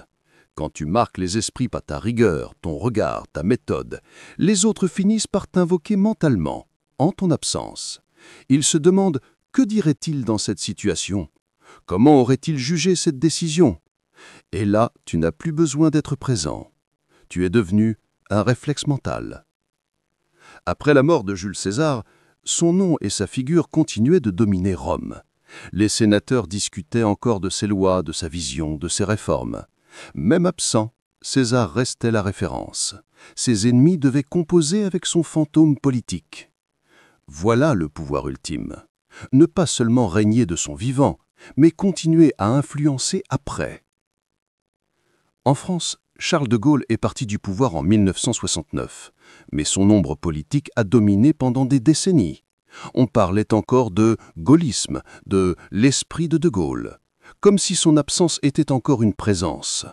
Quand tu marques les esprits par ta rigueur, ton regard, ta méthode, les autres finissent par t'invoquer mentalement, en ton absence. Ils se demandent « Que dirait-il dans cette situation? Comment aurait-il jugé cette décision ?» Et là, tu n'as plus besoin d'être présent. Tu es devenu un réflexe mental. Après la mort de Jules César, son nom et sa figure continuaient de dominer Rome. Les sénateurs discutaient encore de ses lois, de sa vision, de ses réformes. Même absent, César restait la référence. Ses ennemis devaient composer avec son fantôme politique. Voilà le pouvoir ultime. Ne pas seulement régner de son vivant, mais continuer à influencer après. En France, Charles de Gaulle est parti du pouvoir en 1969, mais son ombre politique a dominé pendant des décennies. On parlait encore de gaullisme, de l'esprit de Gaulle, comme si son absence était encore une présence.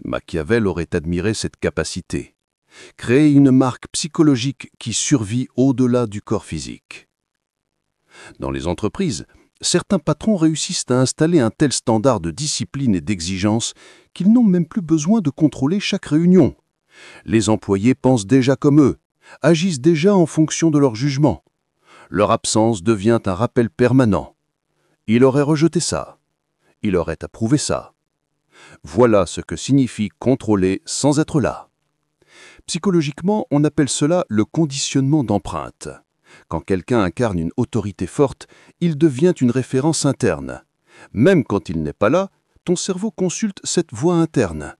Machiavel aurait admiré cette capacité. Créer une marque psychologique qui survit au-delà du corps physique. Dans les entreprises, certains patrons réussissent à installer un tel standard de discipline et d'exigence qu'ils n'ont même plus besoin de contrôler chaque réunion. Les employés pensent déjà comme eux, agissent déjà en fonction de leur jugement. Leur absence devient un rappel permanent. Il aurait rejeté ça. Il aurait approuvé ça. Voilà ce que signifie contrôler sans être là. Psychologiquement, on appelle cela le conditionnement d'empreinte. Quand quelqu'un incarne une autorité forte, il devient une référence interne. Même quand il n'est pas là, ton cerveau consulte cette voix interne.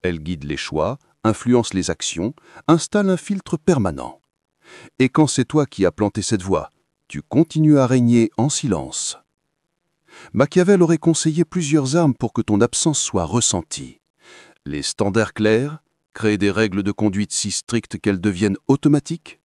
Elle guide les choix, influence les actions, installe un filtre permanent. Et quand c'est toi qui as planté cette voix, tu continues à régner en silence. Machiavel aurait conseillé plusieurs armes pour que ton absence soit ressentie. Les standards clairs, créer des règles de conduite si strictes qu'elles deviennent automatiques,